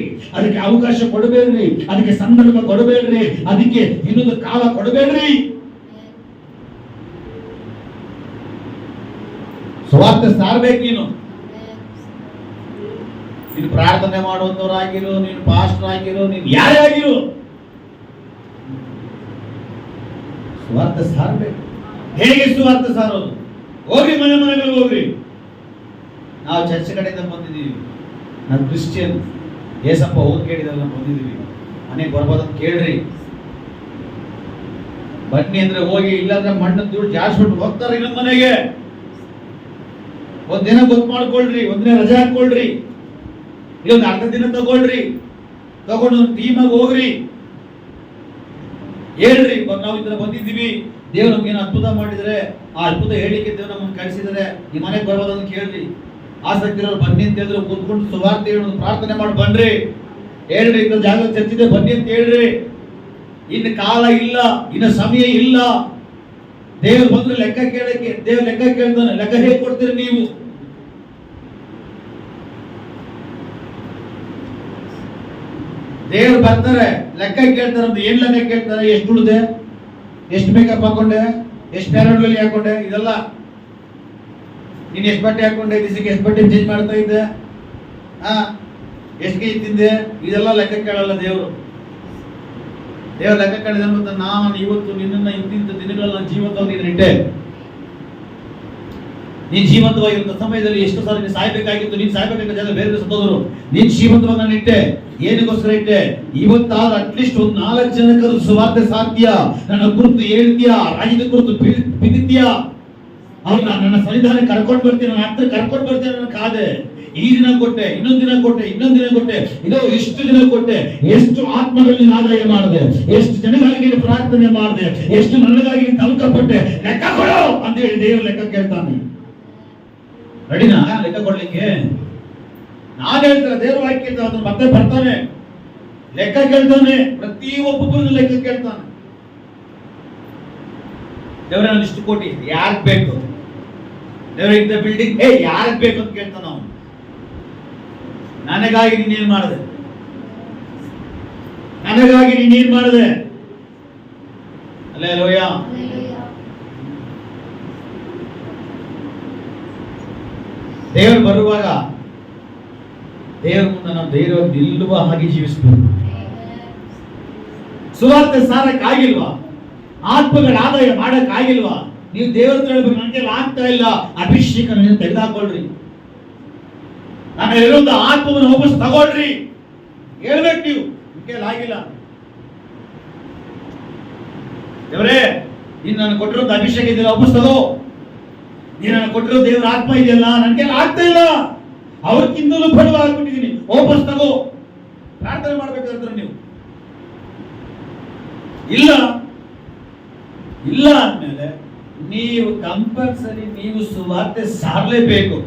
ಅದಕ್ಕೆ ಸಂದರ್ಭ ಕೊಡಬೇಡ್ರಿ, ಅದಕ್ಕೆ ಇನ್ನೊಂದು ಕಾಲ ಕೊಡಬೇಡ್ರಿ. ಸುವಾರ್ತೆ ಸಾರ್ಬೇಕು. ನೀನು ಪ್ರಾರ್ಥನೆ ಮಾಡುವಂತವರಾಗಿರು, ನೀನು ಪಾಸ್ಟರ್ ಆಗಿರು, ನೀನು ಯಾರೇ ಆಗಿರು, ಸುವಾರ್ತೆ ಸಾರ್ಬೇಕು. ಹೇಗೆ ಸುವಾರ್ತೆ ಸಾರೋದು? ಹೋಗ್ರಿ, ಮನೆಗಳಿಗೆ ಹೋಗ್ರಿ. ನಾವು ಚರ್ಚ್ ಕಡೆಯಿಂದ ಬಂದಿದ್ದೀವಿ, ನಾವು ಕ್ರಿಶ್ಚಿಯನ್, ಏಸಪ್ಪ ಹೋಗಿ ಕೇಳಿದಲ್ಲ ಬಂದಿದ್ದೀವಿ, ಮನೆಗೆ ಬರ್ಬೋದಂತ ಕೇಳ್ರಿ. ಬನ್ನಿ ಅಂದ್ರೆ ಹೋಗಿ, ಇಲ್ಲಾಂದ್ರೆ ಮಣ್ಣು ದುಡ್ಡು ಜಾಸ್ಬಿಟ್ಟು ಹೋಗ್ತಾರೆ ಇನ್ನೊಂದು ಮನೆಗೆ. ಒಂದಿನ ಗೊತ್ತು ಮಾಡ್ಕೊಳ್ರಿ, ಒಂದಿನ ರಜೆ ಹಾಕೊಳ್ರಿ, ಇದೊಂದು ಅರ್ಧ ದಿನ ತಗೊಂಡು ಟೀಮಾಗಿ ಹೋಗ್ರಿ, ಹೇಳ್ರಿ ನಾವು ಇದನ್ನ ಬಂದಿದ್ದೀವಿ, ದೇವ್ರು ನಮ್ಗೇನು ಅದ್ಭುತ ಮಾಡಿದ್ರೆ ಆ ಅದ್ಭುತ ಹೇಳಿಕೆ ದೇವ್ರು ನಮ್ಮನ್ನು ಕಳಿಸಿದರೆ ಈ ಮನೆಗೆ ಬರ್ಬೋದನ್ನು ಕೇಳ್ರಿ. ಆಸಕ್ತಿ ಇರೋರು ಬನ್ನಿ ಅಂತ ಹೇಳಿದ್ರು, ಕೂತ್ಕೊಂಡು ಸುವಾರ್ತೆ ಹೇಳೋದು, ಪ್ರಾರ್ಥನೆ ಮಾಡಿ ಬನ್ರಿ, ಹೇಳ್ರಿ ಇಂಥ ಜಾಗ ಚರ್ಚಿದೆ ಬನ್ನಿ ಅಂತ ಹೇಳ್ರಿ. ಇನ್ನು ಕಾಲ ಇಲ್ಲ, ಇನ್ನು ಸಮಯ ಇಲ್ಲ. ದೇವ್ರು ಬಂದ್ರೆ ಲೆಕ್ಕ ಕೇಳಕ್ಕೆ, ದೇವ್ರು ಲೆಕ್ಕ ಕೇಳ್ತಾನೆ. ಲೆಕ್ಕ ಹೇಗೆ ಕೊಡ್ತೀರಿ ನೀವು? ದೇವ್ರು ಬರ್ತಾರೆ, ಲೆಕ್ಕ ಕೇಳ್ತಾರೆ. ಅಂತ ಏನ್ ಲೆಕ್ಕ ಕೇಳ್ತಾರೆ? ಎಷ್ಟು ಉಳಿದೆ, ಎಷ್ಟು ಮೇಕಪ್ ಹಾಕೊಂಡೆ, ಎಷ್ಟು ಪ್ಯಾರಡ್ಲಿ ಹಾಕೊಂಡೆ, ಇದೆಲ್ಲ ನೀನ್ ಎಷ್ಟು ಬಟ್ಟೆ ಹಾಕೊಂಡೆ, ದಿವಸಕ್ಕೆ ಎಷ್ಟು ಬಟ್ಟೆ ಚೇಂಜ್ ಮಾಡ್ತಾ ಇದ್ದೆ, ಎಷ್ಟು ಕೆಜಿ ತಿಂದೆ, ಇದೆಲ್ಲ ಲೆಕ್ಕ ಕೇಳಲ್ಲ ದೇವ್ರು. ದೇವ್ರು ಲೆಕ್ಕ ಕೇಳಿದ ಮತ್ತೆ ನಾನು ಇವತ್ತು ನಿನ್ನನ್ನ ಇಂತಿಂತ ದಿನಗಳನ್ನ ಜೀವಂತವಾಗಿ ಇಟ್ಟೆ. ನೀನ್ ಜೀವಂತವಾಗಿರೋ ಸಮಯದಲ್ಲಿ ಎಷ್ಟು ಸಾರಿ ನೀನು ಸಾಯ್ಬೇಕಾಗಿತ್ತು, ನೀನ್ ಸಾಯ್ಬೇಕಾಗಿದ್ದ ಜಾಗ ಬೇರೆ ಸತ್ತೋದ್ರು, ನೀನ್ ಜೀವಂತವಾಗಿ ನಾನು ಇಟ್ಟೆ. ಏನಕ್ಕೋಸ್ಕರ ಇಟ್ಟೆ? ಇವತ್ತಾದ್ರೂ ಅಟ್ಲೀಸ್ಟ್ ಒಂದು 4 ಜನಕ್ಕೂ ಸುವಾರ್ತೆ ಸಾಧ್ಯ. ನನ್ನ ಕುರಿತು ಹೇಳ್ತೀಯಾ, ರಾಜ್ಯದ ಕುರಿತು ಬಿದ್ದಿದ್ಯಾ, ಅವ್ರು ನನ್ನ ಸನ್ನಿಧಾನ ಕರ್ಕೊಂಡು ಬರ್ತೀನಿ, ನನ್ನ ಹತ್ರ ಕರ್ಕೊಂಡು ಬರ್ತೀನಿ ನನ್ನ ಕಾದೆ. ಈ ದಿನ ಕೊಟ್ಟೆ, ಇನ್ನೊಂದು ದಿನ ಕೊಟ್ಟೆ, ಇದೋ ಎಷ್ಟು ದಿನ ಕೊಟ್ಟೆ, ಎಷ್ಟು ಆತ್ಮಗಳನ್ನ ಆದಾಯ ಮಾಡಿದೆ, ಎಷ್ಟು ಜನಗಾಗಿ ನೀನು ಪ್ರಾರ್ಥನೆ ಮಾಡಿದೆ, ಎಷ್ಟು ನನಗಾಗಿ ತಲುಕಪಟ್ಟೆ, ಲೆಕ್ಕ ಕೊಡು ಅಂತ ಹೇಳಿ ದೇವರು ಲೆಕ್ಕ ಕೇಳ್ತಾನೆ. ರೆಡಿನಾ ಲೆಕ್ಕ ಕೊಡ್ಲಿಕ್ಕೆ? ನಾನು ಹೇಳ್ತಾರೆ ದೇವ್ರ ವಾಕ್ಯ ಅದನ್ನು ಮತ್ತೆ ಬರ್ತಾನೆ, ಲೆಕ್ಕ ಕೇಳ್ತಾನೆ. ಪ್ರತಿ ಒಬ್ಬೊಬ್ಬರು ಲೆಕ್ಕ ಕೇಳ್ತಾನೆ. ದೇವ್ರ ನಾನು ಇಷ್ಟು ಕೋಟಿ ಯಾರಿಗೆ ಬೇಕು, ದೇವ್ರ ಇಂಥ ಬಿಲ್ಡಿಂಗ್ ಯಾರಿಗೆ ಬೇಕು ಅಂತ ಕೇಳ್ತಾನ ಅವನು. ನನಗಾಗಿ ನೀನೇನ್ ಮಾಡಿದೆ, ನನಗಾಗಿ ನೀನೇನ್ ಮಾಡಿದೆ? ಹಲ್ಲೆಲೂಯಾ. ದೇವರು ಬರುವಾಗ ದೇವರ ಮುಂದೆ ನಾವು ಧೈರ್ಯವಾಗಿ ನಿಲ್ಲುವ ಹಾಗೆ ಜೀವಿಸಬೇಕು. ಸುವಾರ್ತೆ ಸಾರಕ್ಕಾಗಿಲ್ವಾ? ಆತ್ಮಗಳ ಆದಾಯ ಮಾಡಕ್ಕಾಗಿಲ್ವಾ? ನೀವು ದೇವರ ಹೇಳ್ಬೇಕು, ನನಗೆ ಆಗ್ತಾ ಇಲ್ಲ, ಅಭಿಷೇಕ ತೆಗೆದುಹಾಕೊಳ್ರಿ, ನನ್ನ ಇರುವಂತ ಆತ್ಮವನ್ನು ವಾಪಸ್ ತಗೊಳ್ರಿ, ಹೇಳ್ಬೇಕು ನೀವು. ಆಗಿಲ್ಲ ದೇವರೇ, ನೀನು ನನಗೆ ಕೊಟ್ಟಿರೋದು ಅಭಿಷೇಕ ಇದೆಯಲ್ಲ ಒಪ್ಪಿಸ್ತದೋ, ನೀನು ನನಗೆ ಕೊಟ್ಟಿರೋ ದೇವರ ಆತ್ಮ ಇದೆಯಲ್ಲ ನನಗೆ ಆಗ್ತಾ ಇಲ್ಲ, ಅವ್ರಿಗಿಂತಲೂ ಬಡವಾಗ್ಬಿಟ್ಟಿದ್ದೀನಿ, ವಾಪಸ್ ತಗೋ. ಪ್ರಾರ್ಥನೆ ಮಾಡ್ಬೇಕಾದ್ರೆ ನೀವು ಇಲ್ಲ ಇಲ್ಲ ಅಂದ್ಮೇಲೆ ನೀವು ಕಂಪಲ್ಸರಿ ನೀವು ಸುವಾರ್ತೆ ಸಾರಲೇಬೇಕು.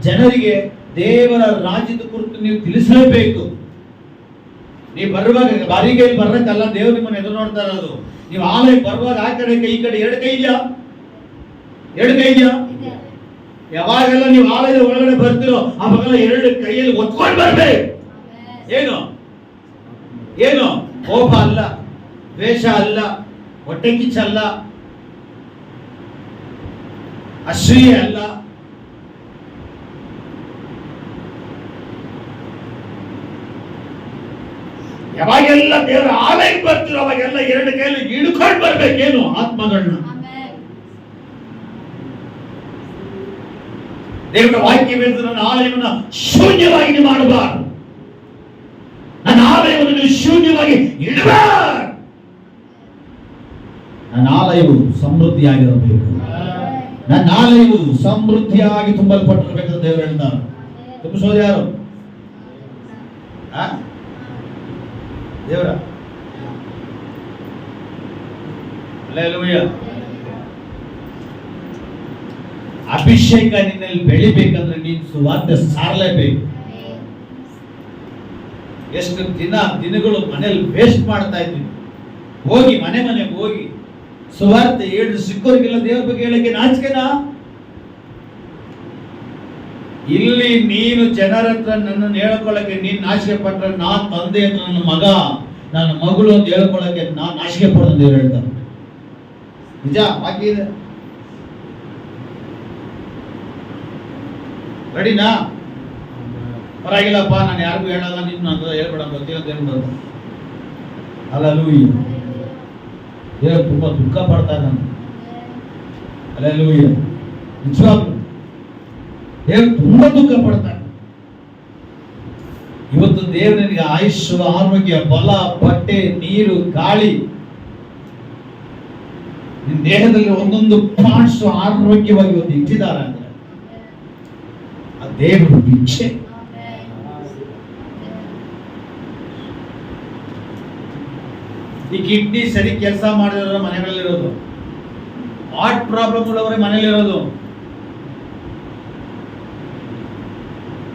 ಜನರಿಗೆ ದೇವರ ರಾಜ್ಯದ ಕುರಿತು ನೀವು ತಿಳಿಸಲೇಬೇಕು. ನೀವು ಬರುವಾಗ ಬಾರಿಗೆಯಲ್ಲಿ ಬರ್ಬೇಕಲ್ಲ, ದೇವ್ರು ನಿಮ್ಮನ್ನು ಎದುರು ನೋಡ್ತಾ ಇರೋದು. ನೀವು ಆಲಯಕ್ಕೆ ಬರುವಾಗ ಆ ಕಡೆ ಕೈ ಈ ಕಡೆ ಎರಡು ಕೈ ಇದೆಯಾ? ಯಾವಾಗೆಲ್ಲ ನೀವು ಆಲಯದ ಒಳಗಡೆ ಬರ್ತಿರೋ ಅವಾಗೆಲ್ಲ ಎರಡು ಕೈಯಲ್ಲಿ ಒತ್ಕೊಂಡು ಬರ್ಬೇಕು. ಏನು ಕೋಪ ಅಲ್ಲ, ದ್ವೇಷ ಅಲ್ಲ, ಹೊಟ್ಟೆ ಕಿಚ್ಚಲ್ಲ, ಅಸೂಯೆ ಅಲ್ಲ. ಯಾವಾಗೆಲ್ಲ ದೇವರ ಆಲಯಕ್ಕೆ ಬರ್ತಿರೋ ಅವಾಗೆಲ್ಲ ಎರಡು ಕೈಯಲ್ಲಿ ಹಿಡ್ಕೊಂಡು ಬರ್ಬೇಕೇನು ಆತ್ಮಗಳನ್ನ. ದೇವರ ವಾಕ್ಯ ಹೇಳಿದ್ರೆ ನನ್ನ ಆಲಯವನ್ನು ಶೂನ್ಯವಾಗಿ ಮಾಡಬಾರದು, ನನ್ನ ಆಲಯವನ್ನು ನೀವು ಶೂನ್ಯವಾಗಿ ಇಡಬಾರದು. ನನ್ನ ಆಲಯವು ಸಮೃದ್ಧಿಯಾಗಿರಬೇಕು, ನನ್ನ ಆಲಯವು ಸಮೃದ್ಧಿಯಾಗಿ ತುಂಬಲ್ಪಟ್ಟಿರಬೇಕಂತ ದೇವರು ಹೇಳ್ತಾರೆ. ತುಂಬಿಸೋದು ಯಾರು? ದೇವರ. ಹಲ್ಲೆಲೂಯಾ. ಅಭಿಷೇಕ ನಿನ್ನಲ್ಲಿ ಬೆಳಿಬೇಕಂದ್ರೆ ನೀನು ಸುವಾರ್ತೆ ಸಾರಲೇಬೇಕು. ಎಷ್ಟು ದಿನಗಳು ಮನೇಲಿ ವೇಸ್ಟ್ ಮಾಡ್ತಾ ಇದ್ದೀನಿ. ಹೋಗಿ ಮನೆಗೆ ಹೋಗಿ ಸುವಾರ್ತೆ ಹೇಳಿ ಸಿಕ್ಕೋರಿಗೆಲ್ಲ ದೇವ್ರ ಬಗ್ಗೆ ಹೇಳಕ್ಕೆ ನಾಚಿಕೆನಾ? ಇಲ್ಲಿ ನೀನು ಜನರ ಹತ್ರ ನನ್ನನ್ನು ಹೇಳ್ಕೊಳ್ಳಕ್ಕೆ ನೀನು ನಾಚಿಕೆ ಪಟ್ರೆ, ನಾನ್ ತಂದೆ ಅಂತ ನನ್ನ ಮಗ ನನ್ನ ಮಗಳು ಅಂತ ಹೇಳ್ಕೊಳ್ಳಕ್ಕೆ ನಾನು ನಾಚಿಕೆ ಪಡೋದು ದೇವ್ರು ಹೇಳ್ತಾರೆ. ನಿಜ ಬಾಕಿ ಇದೆ. ರೆಡಿನಾ? ಪರವಾಗಿಲ್ಲಪ್ಪ, ನಾನು ಯಾರಿಗೂ ಹೇಳಲ್ಲ, ನಿನ್ನ ಅಂತ ಹೇಳ್ಬೇಡ ಗೊತ್ತಿಲ್ಲ ಅಂತ ಹೇಳ್ಬೋದು. ಹಲ್ಲೆಲೂಯಾ. ದೇವರು ತುಂಬಾ ದುಃಖ ಪಡ್ತಾ ಇದ್ದಾನೆ. ಹಲ್ಲೆಲೂಯಾ. ನಿಜವಾಗ್ಲೂ ದೇವರು ತುಂಬಾ ದುಃಖ ಪಡ್ತಾನೆ. ಇವತ್ತು ದೇವರು ನಿನಗೆ ಆಯುಷ್ಯ, ಆರೋಗ್ಯ, ಬಲ, ಬಟ್ಟೆ, ನೀರು, ಗಾಳಿ, ನಿನ್ನ ದೇಹದಲ್ಲಿ ಒಂದೊಂದು ಪಾರ್ಟ್ಸ್ ಆರೋಗ್ಯವಾಗಿ ಇವತ್ತು ಇಟ್ಟಿದ್ದಾರೆ ಅಂದ್ರೆ ಆ ದೇವರು ಇಚ್ಛೆ. ಈ ಕಿಡ್ನಿ ಸರಿ ಕೆಲಸ ಮಾಡಿದವರ ಮನೆಗಳಲ್ಲಿರೋದು, ಹಾರ್ಟ್ ಪ್ರಾಬ್ಲಮ್ ಉಳ್ಳವರೇ ಮನೆಯಲ್ಲಿರೋದು,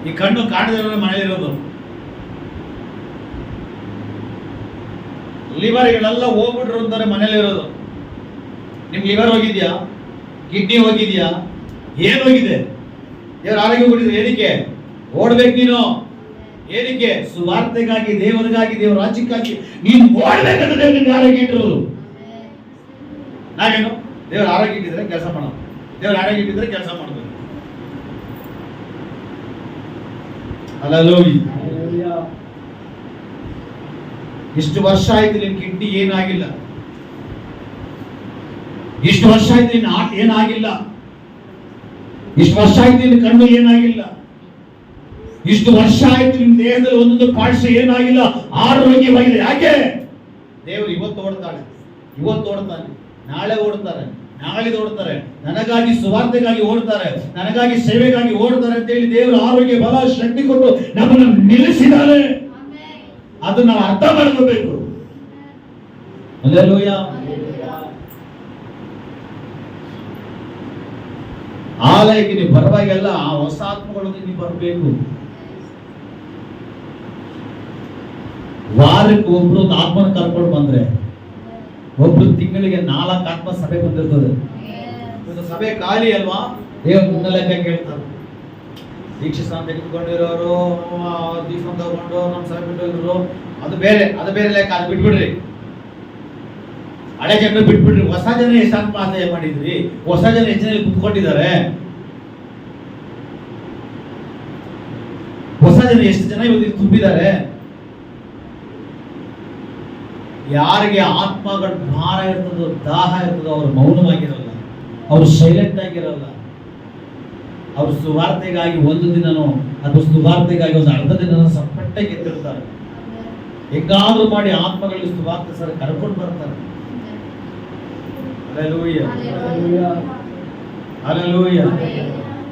ಈ ಕಣ್ಣು ಕಾಣದವರ ಮನೆಯಲ್ಲಿರೋದು, ಲಿವರ್ಗಳೆಲ್ಲ ಹೋಗ್ಬಿಟ್ರು ಅಂತಾರೆ ಮನೆಯಲ್ಲಿರೋದು. ನಿಮ್ ಲಿವರ್ ಹೋಗಿದ್ಯಾ? ಕಿಡ್ನಿ ಹೋಗಿದ್ಯಾ? ಏನ್ ಹೋಗಿದೆ? ದೇವರ ಆರೋಗ್ಯ ಕೊಟ್ಟಿದ್ರೆ ಏನಕ್ಕೆ ಓಡ್ಬೇಕು ನೀನು? ಏನಕ್ಕೆ? ಸುವಾರ್ತೆಗಾಗಿ, ದೇವರಿಗಾಗಿ, ದೇವರ ರಾಜ್ಯಕ್ಕಾಗಿ ನೀನು ಓಡ್ಬೇಕಂತ ದೇವ್ರ ನಿಮ್ಗೆ ಆರೋಗ್ಯ ಇಟ್ಟಿರೋದು. ನಾವೇನು ದೇವರ ಆರೋಗ್ಯ ಇಟ್ಟಿದ್ರೆ ಕೆಲಸ ಮಾಡೋದು, ದೇವರ ಆರೋಗ್ಯ ಇಟ್ಟಿದ್ರೆ ಕೆಲಸ ಮಾಡಬೇಕು. ಹಲ್ಲೆಲೂಯಾ. ಇಷ್ಟು ವರ್ಷ ಆಯ್ತು ನಿನ್ ಕಿಡ್ನಿ ಏನಾಗಿಲ್ಲ, ಇಷ್ಟು ವರ್ಷ ಆಯ್ತು ನಿನ್ನ ಹಾರ್ಟ್ ಏನಾಗಿಲ್ಲ, ಇಷ್ಟು ವರ್ಷ ಆಯ್ತು ನಿನ್ನ ಕಣ್ಣು ಏನಾಗಿಲ್ಲ, ಇಷ್ಟು ವರ್ಷ ಆಯ್ತು ನಿನ್ನ ದೇಹದಲ್ಲಿ ಒಂದೊಂದು ಪಾರ್ಟ್ಸ್ ಏನಾಗಿಲ್ಲ, ಆರೋಗ್ಯವಾಗಿದೆ. ಯಾಕೆ? ದೇವರು ಇವತ್ತು ಓಡ್ತಾನೆ, ಇವತ್ತು ಓಡ್ತಾನೆ, ನಾಳೆ ಓಡ್ತಾರೆ, ನಾಳೆ ಓಡ್ತಾರೆ, ನನಗಾಗಿ ಸುವಾರ್ತೆಗಾಗಿ ಓಡ್ತಾರೆ, ನನಗಾಗಿ ಸೇವೆಗಾಗಿ ಓಡ್ತಾರೆ ಅಂತ ಹೇಳಿ ದೇವರು ಆರೋಗ್ಯ, ಬಲ, ಶಕ್ತಿ ಕೊಟ್ಟು ನಮ್ಮನ್ನು ನಿಲ್ಲಿಸಿದ್ದಾರೆ. ಅದು ನಾವು ಅರ್ಥ ಮಾಡ್ಕೋಬೇಕು. ಹಲ್ಲೆಲೂಯಾ. ಆಲಯಕ್ಕೆ ನೀವು ಬರುವಾಗೆಲ್ಲ ಆ ಹೊಸ ಆತ್ಮಗಳೊಂದಿಗೆ ನೀವು ಬರಬೇಕು. ವಾರಕ್ಕೆ ಒಬ್ರು ಒಂದು ಆತ್ಮನ ಕರ್ಕೊಂಡು ಬಂದ್ರೆ ಒಬ್ರು ತಿಂಗಳಿಗೆ 4 ಆತ್ಮ ಸಭೆ ಬಂದಿರ್ತದೆ. ಸಭೆ ಖಾಲಿ ಅಲ್ವಾ? ದೇವ್ರ ಮುನ್ನೆಲೆಕ್ಕ ಕೇಳ್ತಾರೆ. ದೀಕ್ಷಿಸ್ತಾನ ತೆಗೆದುಕೊಂಡಿರೋರು, ದೀಕ್ಷೆ ತಗೊಂಡು ನಮ್ಮ ಸಭೆ ಬಿಟ್ಟಿರೋರು, ಅದು ಬೇರೆ ಲೆಕ್ಕ. ಅದು ಬಿಟ್ಬಿಡ್ರಿ, ಹಳೆ ಜನ ಬಿಟ್ಬಿಡ್ರಿ. ಹೊಸ ಜನ ಎಷ್ಟು ಆತ್ಮಹತ್ಯೆ ಮಾಡಿದ್ರಿ? ಹೊಸ ಜನ ಎಷ್ಟು ಜನ ಕುತ್ಕೊಂಡಿದ್ದಾರೆ? ಹೊಸ ಜನ ಎಷ್ಟು ಜನ ಇವತ್ತು ತುಂಬಿದ್ದಾರೆ? ಯಾರಿಗೆ ಆತ್ಮಗಳ ಭಾರ ಇರ್ತದೋ, ದಾಹ ಇರ್ತದೋ, ಅವರು ಮೌನವಾಗಿರಲ್ಲ, ಅವರು ಸೈಲೆಂಟ್ ಆಗಿರಲ್ಲ. ಅವರು ಸುವಾರ್ತೆಗಾಗಿ ಒಂದು ದಿನನೋ ಅಥವಾ ಸುವಾರ್ತೆಗಾಗಿ ಒಂದು ಅರ್ಧ ದಿನ ಸಪ್ಪಟ್ಟೆ ಗೆದ್ದಿರ್ತಾರೆ. ಹೇಗಾದ್ರೂ ಮಾಡಿ ಆತ್ಮಗಳಿಗೆ ಸುವಾರ್ತೆ ಸರ್ ಕರ್ಕೊಂಡು ಬರ್ತಾರೆ. Hallelujah, hallelujah.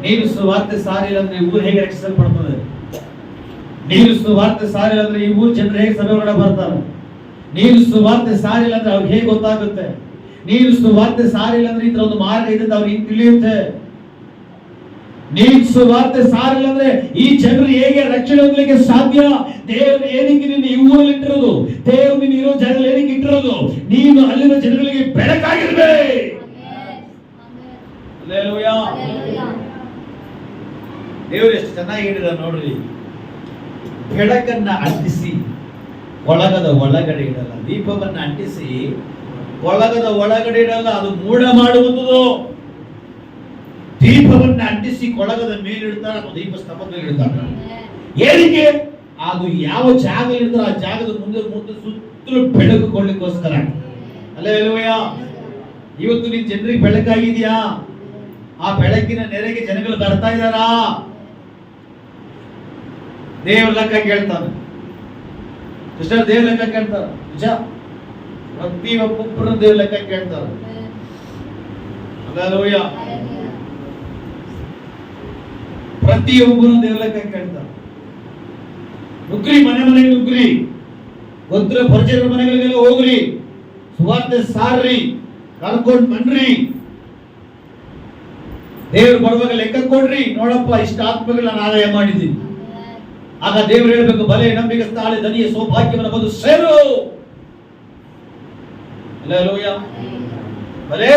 ನೀನು ಸುವಾರ್ತೆ ಸಾರಿಲ್ಲ ಅಂದ್ರೆ ಈ ಊರು ಹೇಗೆ ರಕ್ಷಿಸಲ್ಪಡ್ತದೆ? ನೀನು ಸುವಾರ್ತೆ ಸಾರಿಲ್ಲ ಅಂದ್ರೆ ಈ ಊರು ಜನರು ಹೇಗೆ ಸಭೆ ಒಳಗಡೆ ಬರ್ತಾರೆ? ನೀನು ಸುವಾರ್ತೆ ಸಾರಿಲ್ಲ ಅಂದ್ರೆ ಅವ್ರಿಗೆ ಹೇಗೆ ಗೊತ್ತಾಗುತ್ತೆ? ನೀನು ಸುವಾರ್ತೆ ಸಾರಿಲ್ಲ ಅಂದ್ರೆ ಇದ್ರ ಒಂದು ಮಾರ್ಗ ಇದೆ ಅಂತ ಅವ್ರಿಗೆ ತಿಳಿಯುತ್ತೆ. ನೀನು ಸುವಾರ್ತೆ ಸಾರಿಲ್ಲ ಅಂದ್ರೆ ಈ ಜನರು ಹೇಗೆ ರಕ್ಷಣೆ ಹೊಂದಲಿಕ್ಕೆ ಸಾಧ್ಯ? ದೇವರು ಏನಕ್ಕೆ ನಿನ್ನ ಈ ಊರಲ್ಲಿ ಇಟ್ಟಿರೋದು? ದೇವರು ನೀನು ಇರೋ ಜಾಗದಲ್ಲಿ ಏನಕ್ಕೆ ಇಟ್ಟಿರೋದು? ನೀನು ಅಲ್ಲಿನ ಜನಗಳಿಗೆ ಬೆಳಕಾಗಿರ್ಬೇಕು. ಹಲ್ಲೆಲೂಯಾ. ದೇವರು ಎಷ್ಟು ಚೆನ್ನಾಗಿ ಹೇಳಿದ ನೋಡ್ರಿ. ಬೆಳಕನ್ನ ಅಂಟಿಸಿ ಒಳಗದ ಒಳಗಡೆ ಇಡಲ್ಲ, ದೀಪವನ್ನ ಅಂಟಿಸಿ ಒಳಗದ ಒಳಗಡೆ ಇಡಲ್ಲ, ಅದು ಮೂಢ ಮಾಡುವುದು. ದೀಪವನ್ನ ಅಂಟಿಸಿ ಕೊಳಗದ ಮೇಲೆ ಇಡ್ತಾರೆ ಅಥವಾ ದೀಪ ಸ್ತಂಭದ ಮೇಲೆ ಇಡ್ತಾರೆ. ಏನಕ್ಕೆ? ಅದು ಯಾವ ಜಾಗ ಇರ್ತಾರೆ ಆ ಜಾಗದ ಮುಂದೆ ಮುಂದೆ ಸುತ್ತಲೂ ಬೆಳಕು ಕೊಡ್ಲಿಕ್ಕೋಸ್ಕರ. ಹಲ್ಲೆಲೂಯಾ. ಇವತ್ತು ನೀನ್ ಜನರಿಗೆ ಬೆಳಕಾಗಿದ್ಯಾ? ಆ ಬೆಳಕಿನ ನೆರೆಗೆ ಜನಗಳು ಬರ್ತಾ ಇದ್ದಾರಾ? ದೇವ್ರ ಲೆಕ್ಕ ಕೇಳ್ತಾನೆ. ಕೃಷ್ಣ ದೇವ್ರ ಲೆಕ್ಕ ಕೇಳ್ತಾರ. ನಿಜ, ಪ್ರತಿಯೊಬ್ಬೊಬ್ಬರು ದೇವ್ರ ಲೆಕ್ಕ ಕೇಳ್ತಾರೆ. ಹಲ್ಲೆಲೂಯಾ. ಪ್ರತಿಯೊಬ್ಬರು ದೇವ್ರ ಲೆಕ್ಕ ಕೇಳ್ತಾರೆ. ನುಗ್ರಿ, ಮನೆ ಮನೆಗೆ ನುಗ್ರಿ, ಗೊತ್ತಿರೋ ಪರಿಚಯದ ಮನೆಗಳಿಗೆಲ್ಲ ಹೋಗ್ರಿ, ಸುವಾರ್ತೆ ಸಾರ್ರಿ, ಕರ್ಕೊಂಡ್ ಬನ್ರಿ. ದೇವ್ರು ಬರುವಾಗ ಲೆಕ್ಕ ಕೊಡ್ರಿ. ನೋಡಪ್ಪ, ಇಷ್ಟ ಆತ್ಮಗಳು ನಾನು ಆದಾಯ ಮಾಡಿದ್ದೀನಿ. ಆಗ ದೇವ್ರು ಹೇಳ್ಬೇಕು, ಬಲೆ ನಂಬಿಗಸ್ತಾಳೆ ದನಿಯ ಸೌಭಾಗ್ಯವನ್ನು ಬಂದು ಸೇರು. ಹಲ್ಲೆಲೂಯಾ. ಬಲೆ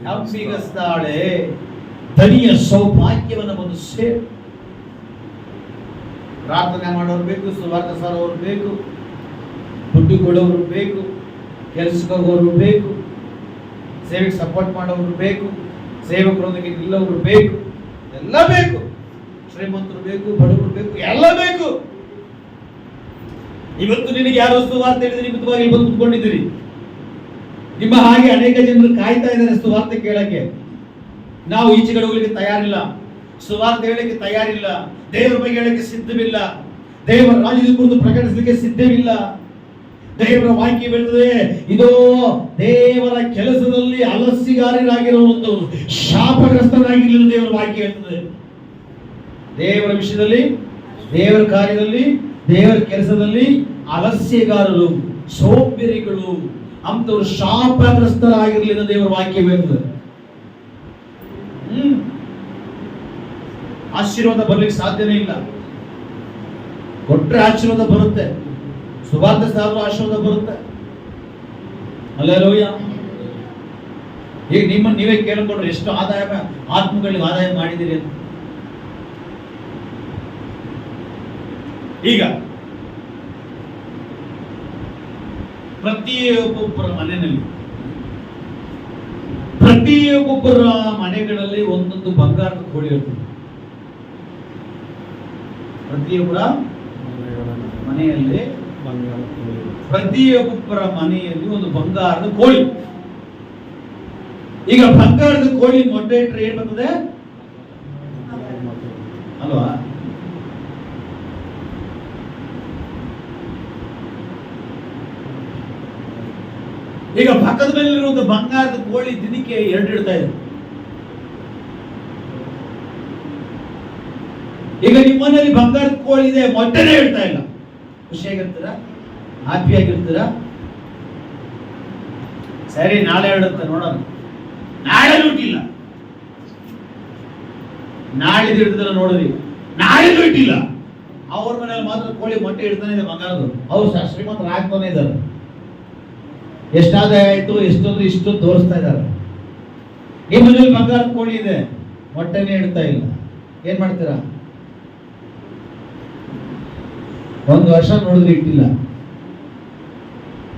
ನಂಬಿಗಸ್ತಾಳೆ ದನಿಯ ಸೌಭಾಗ್ಯವನ್ನು ಬಂದು ಸೇರು. ಪ್ರಾರ್ಥನೆ ಮಾಡೋರು ಬೇಕು, ಸುವಾರ್ತೆ ಸಾರೋರು ಬೇಕು, ದುಡ್ಡು ಕೊಡೋರು ಬೇಕು, ಕೆಲಸಕ್ಕೆ ಹೋಗೋರು ಬೇಕು, ಸೇವೆಗೆ ಸಪೋರ್ಟ್ ಮಾಡೋರು ಬೇಕು, ಸೇವಕರೊಂದಿಗೆ ನಿಲ್ಲೋರು ಬೇಕು, ಎಲ್ಲ ಬೇಕು. ಶ್ರೀಮಂತರು ಬೇಕು, ಬಡವರು ಬೇಕು, ಎಲ್ಲ ಬೇಕು. ಇವತ್ತು ನಿನಗೆ ಯಾರು ಸುವಾರ್ತೆ ಹೇಳಿದ್ರೆ ನಿಮಿತ್ತವಾಗಿ ಬಂದು ಕುತ್ಕೊಂಡಿದ್ದೀರಿ. ನಿಮ್ಮ ಹಾಗೆ ಅನೇಕ ಜನರು ಕಾಯ್ತಾ ಇದ್ದಾರೆ ಸುವಾರ್ತೆ ಕೇಳಕ್ಕೆ. ನಾವು ಈಚೆ ಕಡೆ ಹೋಗ್ಲಿಕ್ಕೆ ತಯಾರಿಲ್ಲ, ಸುವಾರ್ತೆ ಹೇಳಲಿಕ್ಕೆ ತಯಾರಿಲ್ಲ, ದೇವರ ಬಗ್ಗೆ ಹೇಳಕ್ಕೆ ಸಿದ್ಧವಿಲ್ಲ, ದೇವರ ರಾಜ್ಯದ ಕುರಿತು ಪ್ರಕಟಿಸಲಿಕ್ಕೆ ಸಿದ್ಧವಿಲ್ಲ. ದೇವರ ವಾಕ್ಯ ಹೇಳ್ತದೆ, ಇದೋ ದೇವರ ಕೆಲಸದಲ್ಲಿ ಅಲಸ್ಸಿಗಾರರಾಗಿರೋ ಒಂದು ಶಾಪಗ್ರಸ್ತರಾಗಿರಲಿಲ್ಲ. ದೇವರ ವಾಕ್ಯ ಹೇಳ್ತದೆ, ದೇವರ ವಿಷಯದಲ್ಲಿ, ದೇವರ ಕಾರ್ಯದಲ್ಲಿ, ದೇವರ ಕೆಲಸದಲ್ಲಿ ಅಲಸ್ಯಗಾರರು, ಸೋಂಬೇರಿಗಳು ಅಂತವರು ಶಾಪಗ್ರಸ್ತರಾಗಿರಲಿಲ್ಲ. ದೇವರ ವಾಕ್ಯ ಹೇಳ್ತದೆ. ಆಶೀರ್ವಾದ ಬರ್ಲಿಕ್ಕೆ ಸಾಧ್ಯನೇ ಇಲ್ಲ. ಕೊಟ್ರೆ ಆಶೀರ್ವಾದ ಬರುತ್ತೆ, ಸುವಾರ್ತೆ ಸಾರುವ ಆಶೀರ್ವಾದ ಬರುತ್ತೆ. ಹಲ್ಲೆಲೂಯಾ. ಈಗ ನಿಮ್ಮನ್ನು ನೀವೇ ಕೇಳಿಕೊಂಡ್ರೆ ಎಷ್ಟು ಆದಾಯ, ಆತ್ಮಗಳಿಗೆ ಆದಾಯ ಮಾಡಿದಿರಿ ಅಂತ. ಈಗ ಪ್ರತಿಯೊಬ್ಬೊಬ್ಬರ ಮನೆಗಳಲ್ಲಿ ಒಂದೊಂದು ಬಂಗಾರದ ಕೋಳಿ ಇರ್ತದೆ. ಪ್ರತಿಯೊಬ್ಬರ ಮನೆಯಲ್ಲಿ ಪ್ರತಿಯೊಬ್ಬರ ಮನೆಯಲ್ಲಿ ಒಂದು ಬಂಗಾರದ ಕೋಳಿ. ಈಗ ಬಂಗಾರದ ಕೋಳಿ ಮೊಟ್ಟೆ ಇಟ್ಟರೆ ಏನ್ ಬರ್ತದೆ ಅಲ್ವಾ? ಈಗ ಪಕ್ಕದ ಮೇಲಿರುವಂತ ಬಂಗಾರದ ಕೋಳಿ ದಿನಕ್ಕೆ 2 ಇಡ್ತಾ ಇದೆ. ಈಗ ನಿಮ್ಮನೇಲಿ ಬಂಗಾರದ ಕೋಳಿ ಇದೆ, ಮೊಟ್ಟೆನೇ ಇಡ್ತಾ ಇಲ್ಲ. ಖುಷಿಯಾಗಿರ್ತೀರಾ? ಹ್ಯಾಪಿ ಆಗಿರ್ತೀರಾ? ಸರಿ, ನಾಳೆ ಇಡುತ್ತೆ ನೋಡೋಣ. ನಾಳೆ ಇಟ್ಟಿಲ್ಲ, ನಾಳೆ ಇಡ್ತಾರ ನೋಡ್ರಿ. ನಾಳೆ ಇಟ್ಟಿಲ್ಲ, ಅವ್ರ ಮನೇಲಿ ಮಾತ್ರ ಕೋಳಿ ಮೊಟ್ಟೆ ಇಡ್ತಾನೆ ಇದೆ ಬಂಗಾರದು. ಅವ್ರು ಶ್ರೀಮಂತರು ಆಗ್ತಾನೆ ಇದ್ದಾರೆ. ಎಷ್ಟಾದಾಯ ಆಯ್ತು, ಎಷ್ಟೊಂದು ಇಷ್ಟು ತೋರಿಸ್ತಾ ಇದ್ದಾರೆ. ನಿಮ್ಮ ಮನೇಲಿ ಬಂಗಾರದ ಕೋಳಿ ಇದೆ, ಮೊಟ್ಟೆನೇ ಇಡ್ತಾ ಇಲ್ಲ, ಏನ್ ಮಾಡ್ತೀರಾ? 1 ವರ್ಷ ನೋಡಿದ್ರೆ ಇಟ್ಟಿಲ್ಲ,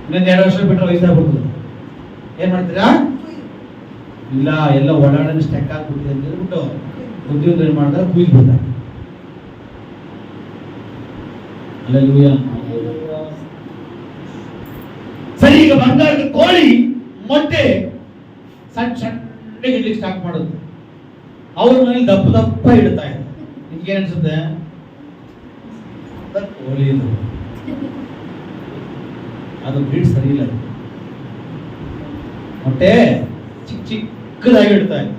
ಇನ್ನೊಂದು 2 ವರ್ಷ ಬಿಟ್ಟರೆ ವಯಸ್ಸಾಗ್ಬಿಡ್ತದೆ. ಏನ್ ಮಾಡ್ತೀರಾ? ಇಲ್ಲ, ಎಲ್ಲ ಓಡಾಡೋಣ ಸ್ಟೆಕ್ ಆಗ್ಬಿಟ್ಟಿದೆ ಅಂತ ಹೇಳ್ಬಿಟ್ಟು ಬುದ್ಧಿವಂತ ಏನ್ ಮಾಡ್ತಾರೆ, ಕುಯ್ದು ಬಿಡ್ತಾರೆ. ಹಲ್ಲೆಲೂಯಾ. ಸರಿ, ಈಗ ಬಂಗಾರದ ಕೋಳಿ ಮೊಟ್ಟೆ ಸಣ್ಣ ಸಣ್ಣ ಇಡ್ಲಿಕ್ಕೆ ಸ್ಟಾರ್ಟ್ ಮಾಡುತ್ತೆ. ಅವ್ರ ಮನೇಲಿ ದಪ್ಪ ದಪ್ಪ ಇಡ್ತಾ ಇದೆ. ನಿಮ್ಗೆ ಏನ್ ಅನ್ಸುತ್ತೆ? ಕೋಳಿ ಇದು ಅದು ಬ್ರೀಡ್ ಸರಿ ಇಲ್ಲ. ಮೊಟ್ಟೆ ಚಿಕ್ಕದಾಗಿ ಇಡ್ತಾ ಇದೆ.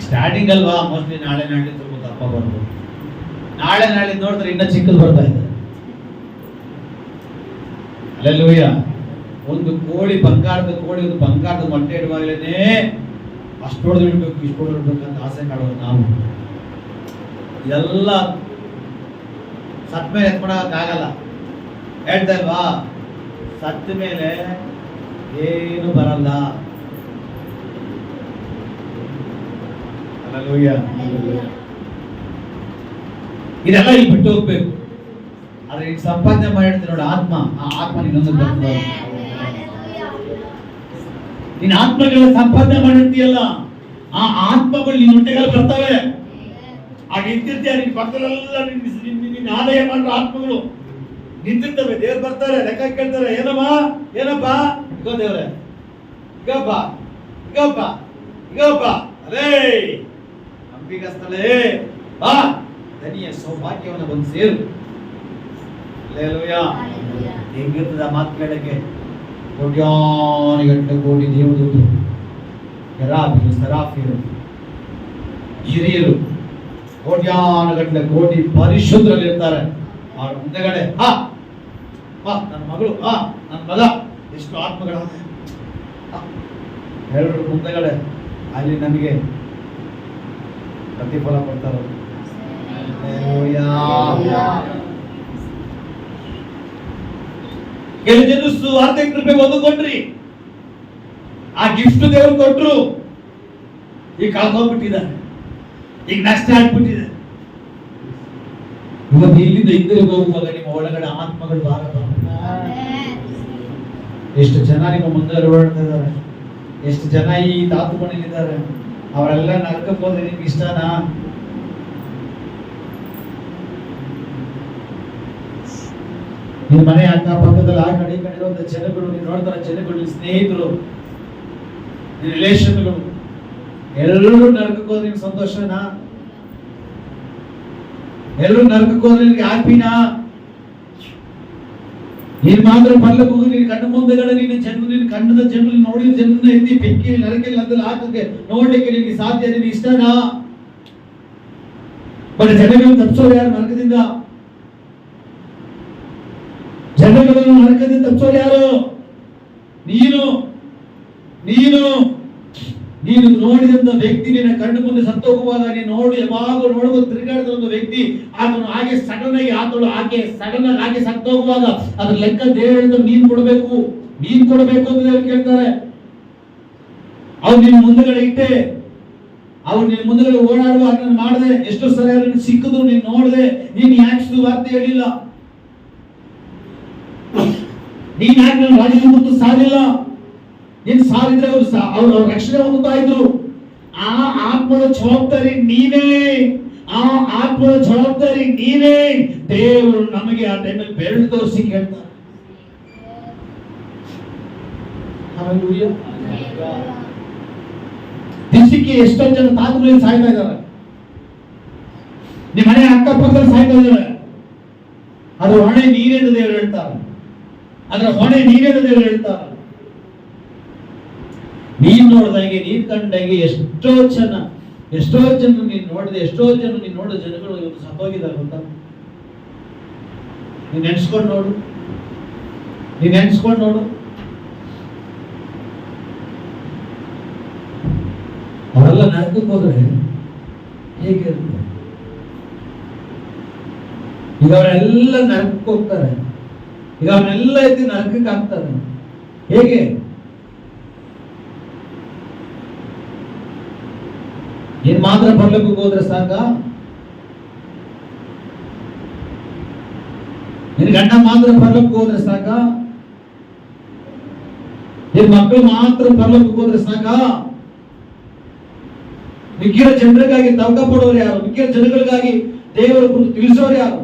ಸ್ಟಾರ್ಟಿಂಗ್ ಅಲ್ವಾ, ಮೋಸ್ಟ್ಲಿ ನಾಳೆ ನಾಳೆ ಸ್ವಲ್ಪ ದಪ್ಪ ಬರ್ಬೋದು. ನಾಳೆ ನೋಡಿದ್ರೆ ಇನ್ನ ಚಿಕ್ಕದು ಬರ್ತಾ ಇದೆ. ಅಲ್ಲೆಲ್ಲೂಯ್ಯ. ಒಂದು ಕೋಳಿ, ಬಂಗಾರದ ಕೋಳಿ ಒಂದು ಬಂಗಾರದ ಮೊಟ್ಟೆ ಇಡುವಾಗಲೇ ಅಷ್ಟು ಹೊಡೆದಿಡ್ಬೇಕು, ಇಷ್ಟು ಹೊಡೆದಿಡ್ಬೇಕಂತ ಆಸೆ ಕಾಣೋದು ನಾವು. ಇದೆಲ್ಲ ಸತ್ತ ಮೇಲೆ ಎತ್ಕೊಳಕ್ಕಾಗಲ್ಲ, ಹೇಳ್ತಾ ಇಲ್ವಾ? ಸತ್ತ ಮೇಲೆ ಏನು ಬರಲ್ಲ. ಇದೆಲ್ಲ ಇಲ್ಲಿ ಬಿಟ್ಟು ಹೋಗ್ಬೇಕು. ಆದ್ರೆ ಈಗ ಸಂಪಾದನೆ ಮಾಡಿರ್ತೀನಿ ನೋಡಿ ಆತ್ಮ, ಆ ಆತ್ಮ ಇನ್ನೊಂದು ಬರ್ತದೆ. ನೀನ್ ಆತ್ಮಗಳ ಸಂಪಾದನೆ ಮಾಡಿರ್ತೀಯಲ್ಲ, ಆ ಆತ್ಮಗಳು ನಿನ್ನ ಹೊಟ್ಟೆಗಳು ಬರ್ತವೆ. ಆಗ ನಿಂತಿರ್ತೀಯ, ನಿನ್ ಪಕ್ಕದಲ್ಲೆಲ್ಲ ನಿನ್ನ ಆದಾಯ ಮಾಡೋ ಆತ್ಮಗಳು ನಿಂತಿರ್ತವೆ. ದೇವ್ರು ಬರ್ತಾರೆ, ಲೆಕ್ಕ ಕೇಳ್ತಾರೆ, ಏನಮ್ಮ ಏನಪ್ಪ, ಇಗೋ ದೇವ್ರೆ, ಈಗಪ್ಪ ಈಗಪ್ಪ ಈಗಪ್ಪ, ಅರೇ ನಂಬಿಗಸ್ತಲೇ ಬಾ, ಧನಿಯ ಸೌಭಾಗ್ಯವನ್ನು ಬಂದು ಸೇರು. ಹೆಂಗಿರ್ತದ ಮಾತು ಕೇಳಕ್ಕೆ? ಕೋಟ್ಯಾನುಗಟ್ಟಲೆ ಕೋಟಿ ದೇವದೂತರು, ಕೆರಾಬಿರು, ಸರಾಫಿರು, ಹಿರಿಯರು, ಕೋಟ್ಯಾನುಗಟ್ಟಲೆ ಕೋಟಿ ಪರಿಶುದ್ಧರಲ್ಲಿ ಇರ್ತಾರೆ. ಅವ್ರ ಮುಂದೆಗಡೆ ನನ್ನ ಮಗಳು, ನನ್ನ ಮಗ, ಎಷ್ಟು ಆತ್ಮಗಳ ಎಲ್ಲರೂ ಮುಂದೆಗಡೆ ಅಲ್ಲಿ ನಮಗೆ ಪ್ರತಿಫಲ ಕೊಡ್ತಾರೆ. ಕೆಲವು ಜನ ಸುವಾರ್ತೆ ಕೃಪೆಗೆ ಒದಕೊಂಡ್ರಿ, ಆ ಗಿಫ್ಟ್ ದೇವರು ಕೊಟ್ರು, ಈಗ ಕಳ್ಕೊಂಡ್ಬಿಟ್ಟಿದ್ದಾರೆ, ಈಗ ನಷ್ಟ ಆಗ್ಬಿಟ್ಟಿದೆ. ಇವತ್ತು ಇಲ್ಲಿಂದ ಹಿಂದಿರುಗಿ ಹೋಗುವಾಗ ನಿಮ್ಮ ಒಳಗಡೆ ಆತ್ಮಗಳು ಭಾರ. ಎಷ್ಟು ಜನ ನಿಮ್ಮ ಮುಂದೆ ಓಡಾಡ್ತಾ ಇದ್ದಾರೆ, ಎಷ್ಟು ಜನ ಈ ತಾತು ಮನೇಲಿದ್ದಾರೆ, ಅವರೆಲ್ಲ ನರಕಕ್ಕೆ ಹೋದ್ರೆ ನಿಮ್ಗೆ ಇಷ್ಟನಾ? ನಿನ್ನ ಮನೆ ಅಕ್ಕಪಕ್ಕದಲ್ಲಿ ಆ ಕಡೆ ಈ ಕಡೆ ಇರುವಂತ ಜನಗಳು, ನೀನು ನೋಡ್ತಾರ ಜನಗಳು, ಸ್ನೇಹಿತರು, ರಿಲೇಷನ್ಗಳು ಎಲ್ಲರೂ ನರಕಕ್ಕೆ ಹೋದ್ರೆ ನಿಮ್ಗೆ ಸಂತೋಷನಾ? ಎಲ್ಲರೂ ನರಕಕ್ಕೆ ಹೋದ್ರೆ ನಿನ್ಗೆ ಹ್ಯಾಪಿನಾ? ನೀನ್ ಮಾತ್ರ ಪರ್ಲಕ್ಕೆ ಹೋಗಿ ನಿನ್ ಕಣ್ಣು ಮುಂದೆಗಡೆ ನಿನ್ನ ಜನರು, ನಿನ್ನ ಕಣ್ಣದ ಜನರು, ನೋಡಿದ ಜನರನ್ನ ಎತ್ತಿ ಬೆಂಕಿ ನರಕಲ್ಲಿ ಅದ್ರಲ್ಲಿ ಹಾಕಕ್ಕೆ ನೋಡ್ಲಿಕ್ಕೆ ನಿನ್ಗೆ ಸಾಧ್ಯ? ನಿನ್ಗೆ ಇಷ್ಟನಾ? ಬಟ್ ಜನಗಳನ್ನು ತಪ್ಪಿಸೋರು ಯಾರು ನರಕದಿಂದ? ಜನಗಳನ್ನು ನರಕದಿಂದ ತಪ್ಪಿಸೋರು ಯಾರು? ನೀನು ನೀನು ನೀನು ನೋಡಿದಂತ ವ್ಯಕ್ತಿ ನಿನ್ನ ಕಣ್ಣು ಮುಂದೆ ಸತ್ತೋಗುವಾಗ ನೀನು ನೋಡಿ ಯಾವಾಗ ನೋಡುವ ತಿರುಗಾಡಿದ ಒಂದು ವ್ಯಕ್ತಿ, ಆತನು ಹಾಗೆ ಸಡನ್ ಆಗಿ ಆತಳು ಹಾಗೆ ಸಡನ್ ಆಗಿ ಹಾಗೆ ಸತ್ತೋಗುವಾಗ ಅದ್ರ ಲೆಕ್ಕ ದೇವರು ನೀನ್ ಕೊಡಬೇಕು ಅಂತ ದೇವರು ಕೇಳ್ತಾರೆ. ಅವ್ರು ನಿನ್ನ ಮುಂದೆಗಡೆ ಇಟ್ಟೆ, ಅವ್ರು ನಿನ್ನ ಮುಂದೆಗಡೆ ಓಡಾಡುವಾಗ ನಾನು ಮಾಡಿದೆ, ಎಷ್ಟೋ ಸರಿ ಅವ್ರಿಗೆ ಸಿಕ್ಕಿದ್ರು ನೀನು ನೋಡಿದೆ, ನೀನ್ ಯಾಕೆ ಸುವಾರ್ತೆ ಹೇಳಿಲ್ಲ? ನೀನ್ ಯಾಕೆ ನನ್ನ ರಾಜ್ಯದ ಮತ್ತು ಸಾರಿಲ್ಲ? ನೀನ್ ಸಾರಿದ್ರೆ ಅವ್ರು ರಕ್ಷಣೆ ಹೊಂದುತ್ತಾ ಇದ್ರು. ಆ ಆತ್ಮದ ಜವಾಬ್ದಾರಿ ನೀನೇ, ಆ ಆತ್ಮದ ಜವಾಬ್ದಾರಿ ನೀನೇ. ದೇವರು ನಮಗೆ ಆ ಟೈಮಲ್ಲಿ ಬೆರಳು ತೋರಿಸಿ ಕೇಳ್ತಾರೆ. ದಿವಸಕ್ಕೆ ಎಷ್ಟೋ ಜನ ತಾತುಗಳಲ್ಲಿ ಸಾಯ್ತಾ ಇದ್ದಾರೆ, ನಿಮ್ಮ ಮನೆ ಅಕ್ಕಪಕ್ಕದಲ್ಲಿ ಸಾಯ್ತಾ ಇದ್ದಾರೆ. ಅದ್ರ ಹೊಣೆ ನೀನೇ ಅಂತ ದೇವರು ಹೇಳ್ತಾರೆ, ಅದರ ಹೊಣೆ ನೀನೇ ಅಂತ ದೇವರು ಹೇಳ್ತಾರೆ. ನೀನ್ ನೋಡಿದಾಗೆ, ನೀನ್ ಕಂಡಾಗೆ ಎಷ್ಟೋ ಜನ ನೀನ್ ನೋಡಿದೆ, ಎಷ್ಟೋ ಜನ ನೀನ್ ನೋಡಿದ ಜನಗಳು ಇವತ್ತು ಸತ್ತೋಗಿದ್ದಾರೆ ಗೊತ್ತಾ? ನೀನ್ ನೆನ್ಸ್ಕೊಂಡು ನೋಡು. ಅವರೆಲ್ಲ ನರಕಕ್ಕೆ ಹೋದ್ರೆ ಹೇಗಿರುತ್ತೆ? ಈಗ ಅವರೆಲ್ಲ ನರಕಕ್ಕೆ ಹೋಗ್ತಾರೆ, ಈಗ ಅವನ್ನೆಲ್ಲ ಎತ್ತಿ ನರಕಕ್ಕೆ ಹಾಕ್ತಾರೆ. ಹೇಗೆ? ನೀನ್ ಮಾತ್ರ ಪರಲೋಕಕ್ಕೆ ಹೋದ್ರೆ ಸಾಕ? ನಿನ್ ಗಂಡ ಮಾತ್ರ ಪರಲೋಕಕ್ಕೆ ಹೋದ್ರೆ ಸಾಕ? ನಿನ್ ಮಕ್ಕಳು ಮಾತ್ರ ಪರಲೋಕಕ್ಕೆ ಹೋದ್ರೆ ಸಾಕ? ಮಿಕ್ಕಿರೋ ಜನರಿಗಾಗಿ ತವಕ ಪಡೋರು ಯಾರು? ಮಿಕ್ಕಿರೋ ಜನಗಳಿಗಾಗಿ ದೇವರ ಕುರಿತು ತಿಳಿಸೋರು ಯಾರು?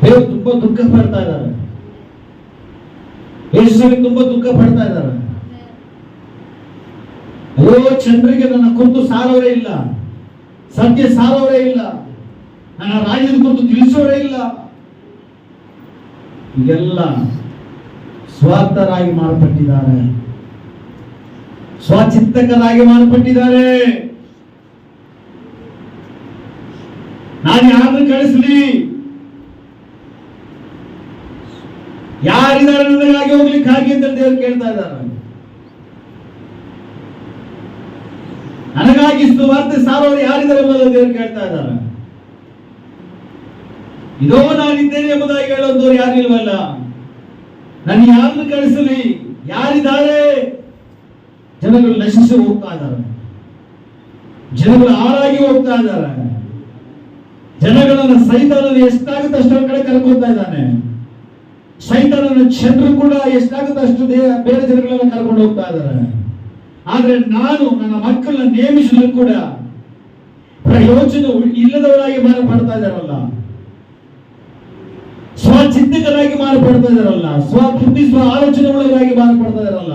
ದೇವರು ತುಂಬಾ ದುಃಖ ಪಡ್ತಾ ಇದ್ದಾರೆ, ಯೇಸುವಿಗೆ ತುಂಬಾ ದುಃಖ ಪಡ್ತಾ ಇದ್ದಾರೆ. ಅಯ್ಯೋ, ಜನರಿಗೆ ನನ್ನ ಕುರಿತು ಸಾರವೇ ಇಲ್ಲ, ಸತ್ಯ ಸಾರೋರೇ ಇಲ್ಲ, ನನ್ನ ರಾಜ್ಯದ ಕುರಿತು ತಿಳಿಸೋರೇ ಇಲ್ಲ. ಈಗೆಲ್ಲ ಸ್ವಾರ್ಥರಾಗಿ ಮಾರ್ಪಟ್ಟಿದ್ದಾರೆ, ಸ್ವಚಿತ್ತಕರಾಗಿ ಮಾರ್ಪಟ್ಟಿದ್ದಾರೆ. ನಾನು ಯಾರನ್ನು ಕಳಿಸಲಿ, ಯಾರಿದ್ದಾರೆ ನನಗಾಗಿ ಹೋಗ್ಲಿಕ್ಕೆ ಹಾಗೆ ಅಂತ ದೇವರು ಕೇಳ್ತಾ ಇದ್ದಾರೆ. ನನಗಾಗಿ ಸುವಾರ್ತೆ ಸಾರೋರು ಯಾರಿದ್ದಾರೆ ಎಂಬುದನ್ನು ದೇವರು ಕೇಳ್ತಾ ಇದ್ದಾರೆ. ಇದೋ ನಾನಿದ್ದೇನೆ ಎಂಬುದಾಗಿ ಹೇಳೋದವ್ರು ಯಾರಿಲ್ವಲ್ಲ. ನನ್ನ ಯಾರನ್ನು ಕಳಿಸಲಿ, ಯಾರಿದ್ದಾರೆ? ಜನಗಳು ನಶಿಸಿ ಹೋಗ್ತಾ ಇದ್ದಾರೆ, ಜನಗಳು ಹಾಳಾಗಿ ಹೋಗ್ತಾ ಇದ್ದಾರೆ. ಜನಗಳನ್ನ ಸೈತಾನನು ಎಷ್ಟಾಗುತ್ತೆ ಅಷ್ಟರ ಕಡೆ ಕರ್ಕೊತಾ ಇದ್ದಾನೆ. ಸೈತಾನನ ಜನರು ಕೂಡ ಎಷ್ಟಾಗುತ್ತೆ ಅಷ್ಟು ಬೇರೆ ಜನಗಳನ್ನ ಕರ್ಕೊಂಡು ಹೋಗ್ತಾ ಇದ್ದಾರೆ. ಆದ್ರೆ ನಾನು ನನ್ನ ಮಕ್ಕಳನ್ನ ನೇಮಿಸಿದ್ರು ಕೂಡ ಪ್ರಯೋಜನ ಇಲ್ಲದವರಾಗಿ ಮಾರ್ಪಡ್ತಾ ಇದ್ದಾರಲ್ಲ, ಸ್ವಚಿಂತಕರಾಗಿ ಮಾರ್ಪಡ್ತಾ ಇದ್ದಾರಲ್ಲ, ಸ್ವಬುದ್ಧಿ ಸ್ವ ಆಲೋಚನೆ ಒಳಗಾಗಿ ಮಾರ್ಪಡ್ತಾ ಇದ್ದಾರಲ್ಲ.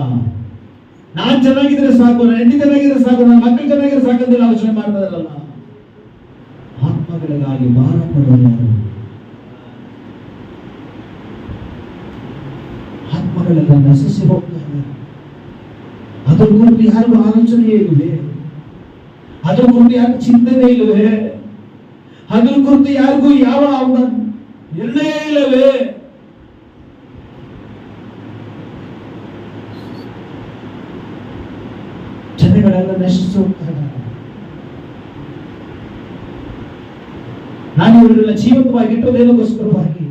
ನಾನ್ ಚೆನ್ನಾಗಿದ್ರೆ ಸಾಕು, ನನ್ನ ಹೆಂಡತಿ ಚೆನ್ನಾಗಿದ್ರೆ ಸಾಕು, ನನ್ನ ಮಕ್ಕಳು ಚೆನ್ನಾಗಿದ್ರೆ ಸಾಕಂತ ಆಲೋಚನೆ ಮಾಡ್ತಾ ಇದ್ದಾರಲ್ಲ. ಆತ್ಮಗಳಿಗಾಗಿ ಮಾರ್ಪಡೋರು, ಆತ್ಮಗಳೆಲ್ಲ ನಶಿಸಿ ಹೋಗ್ತಾ ಇದ್ದಾರೆ. ಅದ್ರ ಕುರಿತು ಯಾರಿಗೂ ಆಲೋಚನೆ ಇಲ್ಲವೇ? ಅದ್ರ ಕುರಿತು ಯಾರಿಗೂ ಚಿಂತನೆ ಇಲ್ಲವೇ? ಅದ್ರ ಕುರಿತು ಯಾರಿಗೂ ಯಾವ ನಿರ್ಣಯ ಇಲ್ಲವೇ? ಜನಗಳೆಲ್ಲ ನಶಿಸಿ ಹೋಗ್ತಾ ಇದ್ದಾರೆ. ನಾನು ಇವರನ್ನ ಜೀವಂತವಾಗಿ ಇಟ್ಟೋದೇನೋಸ್ಕರವಾಗಿ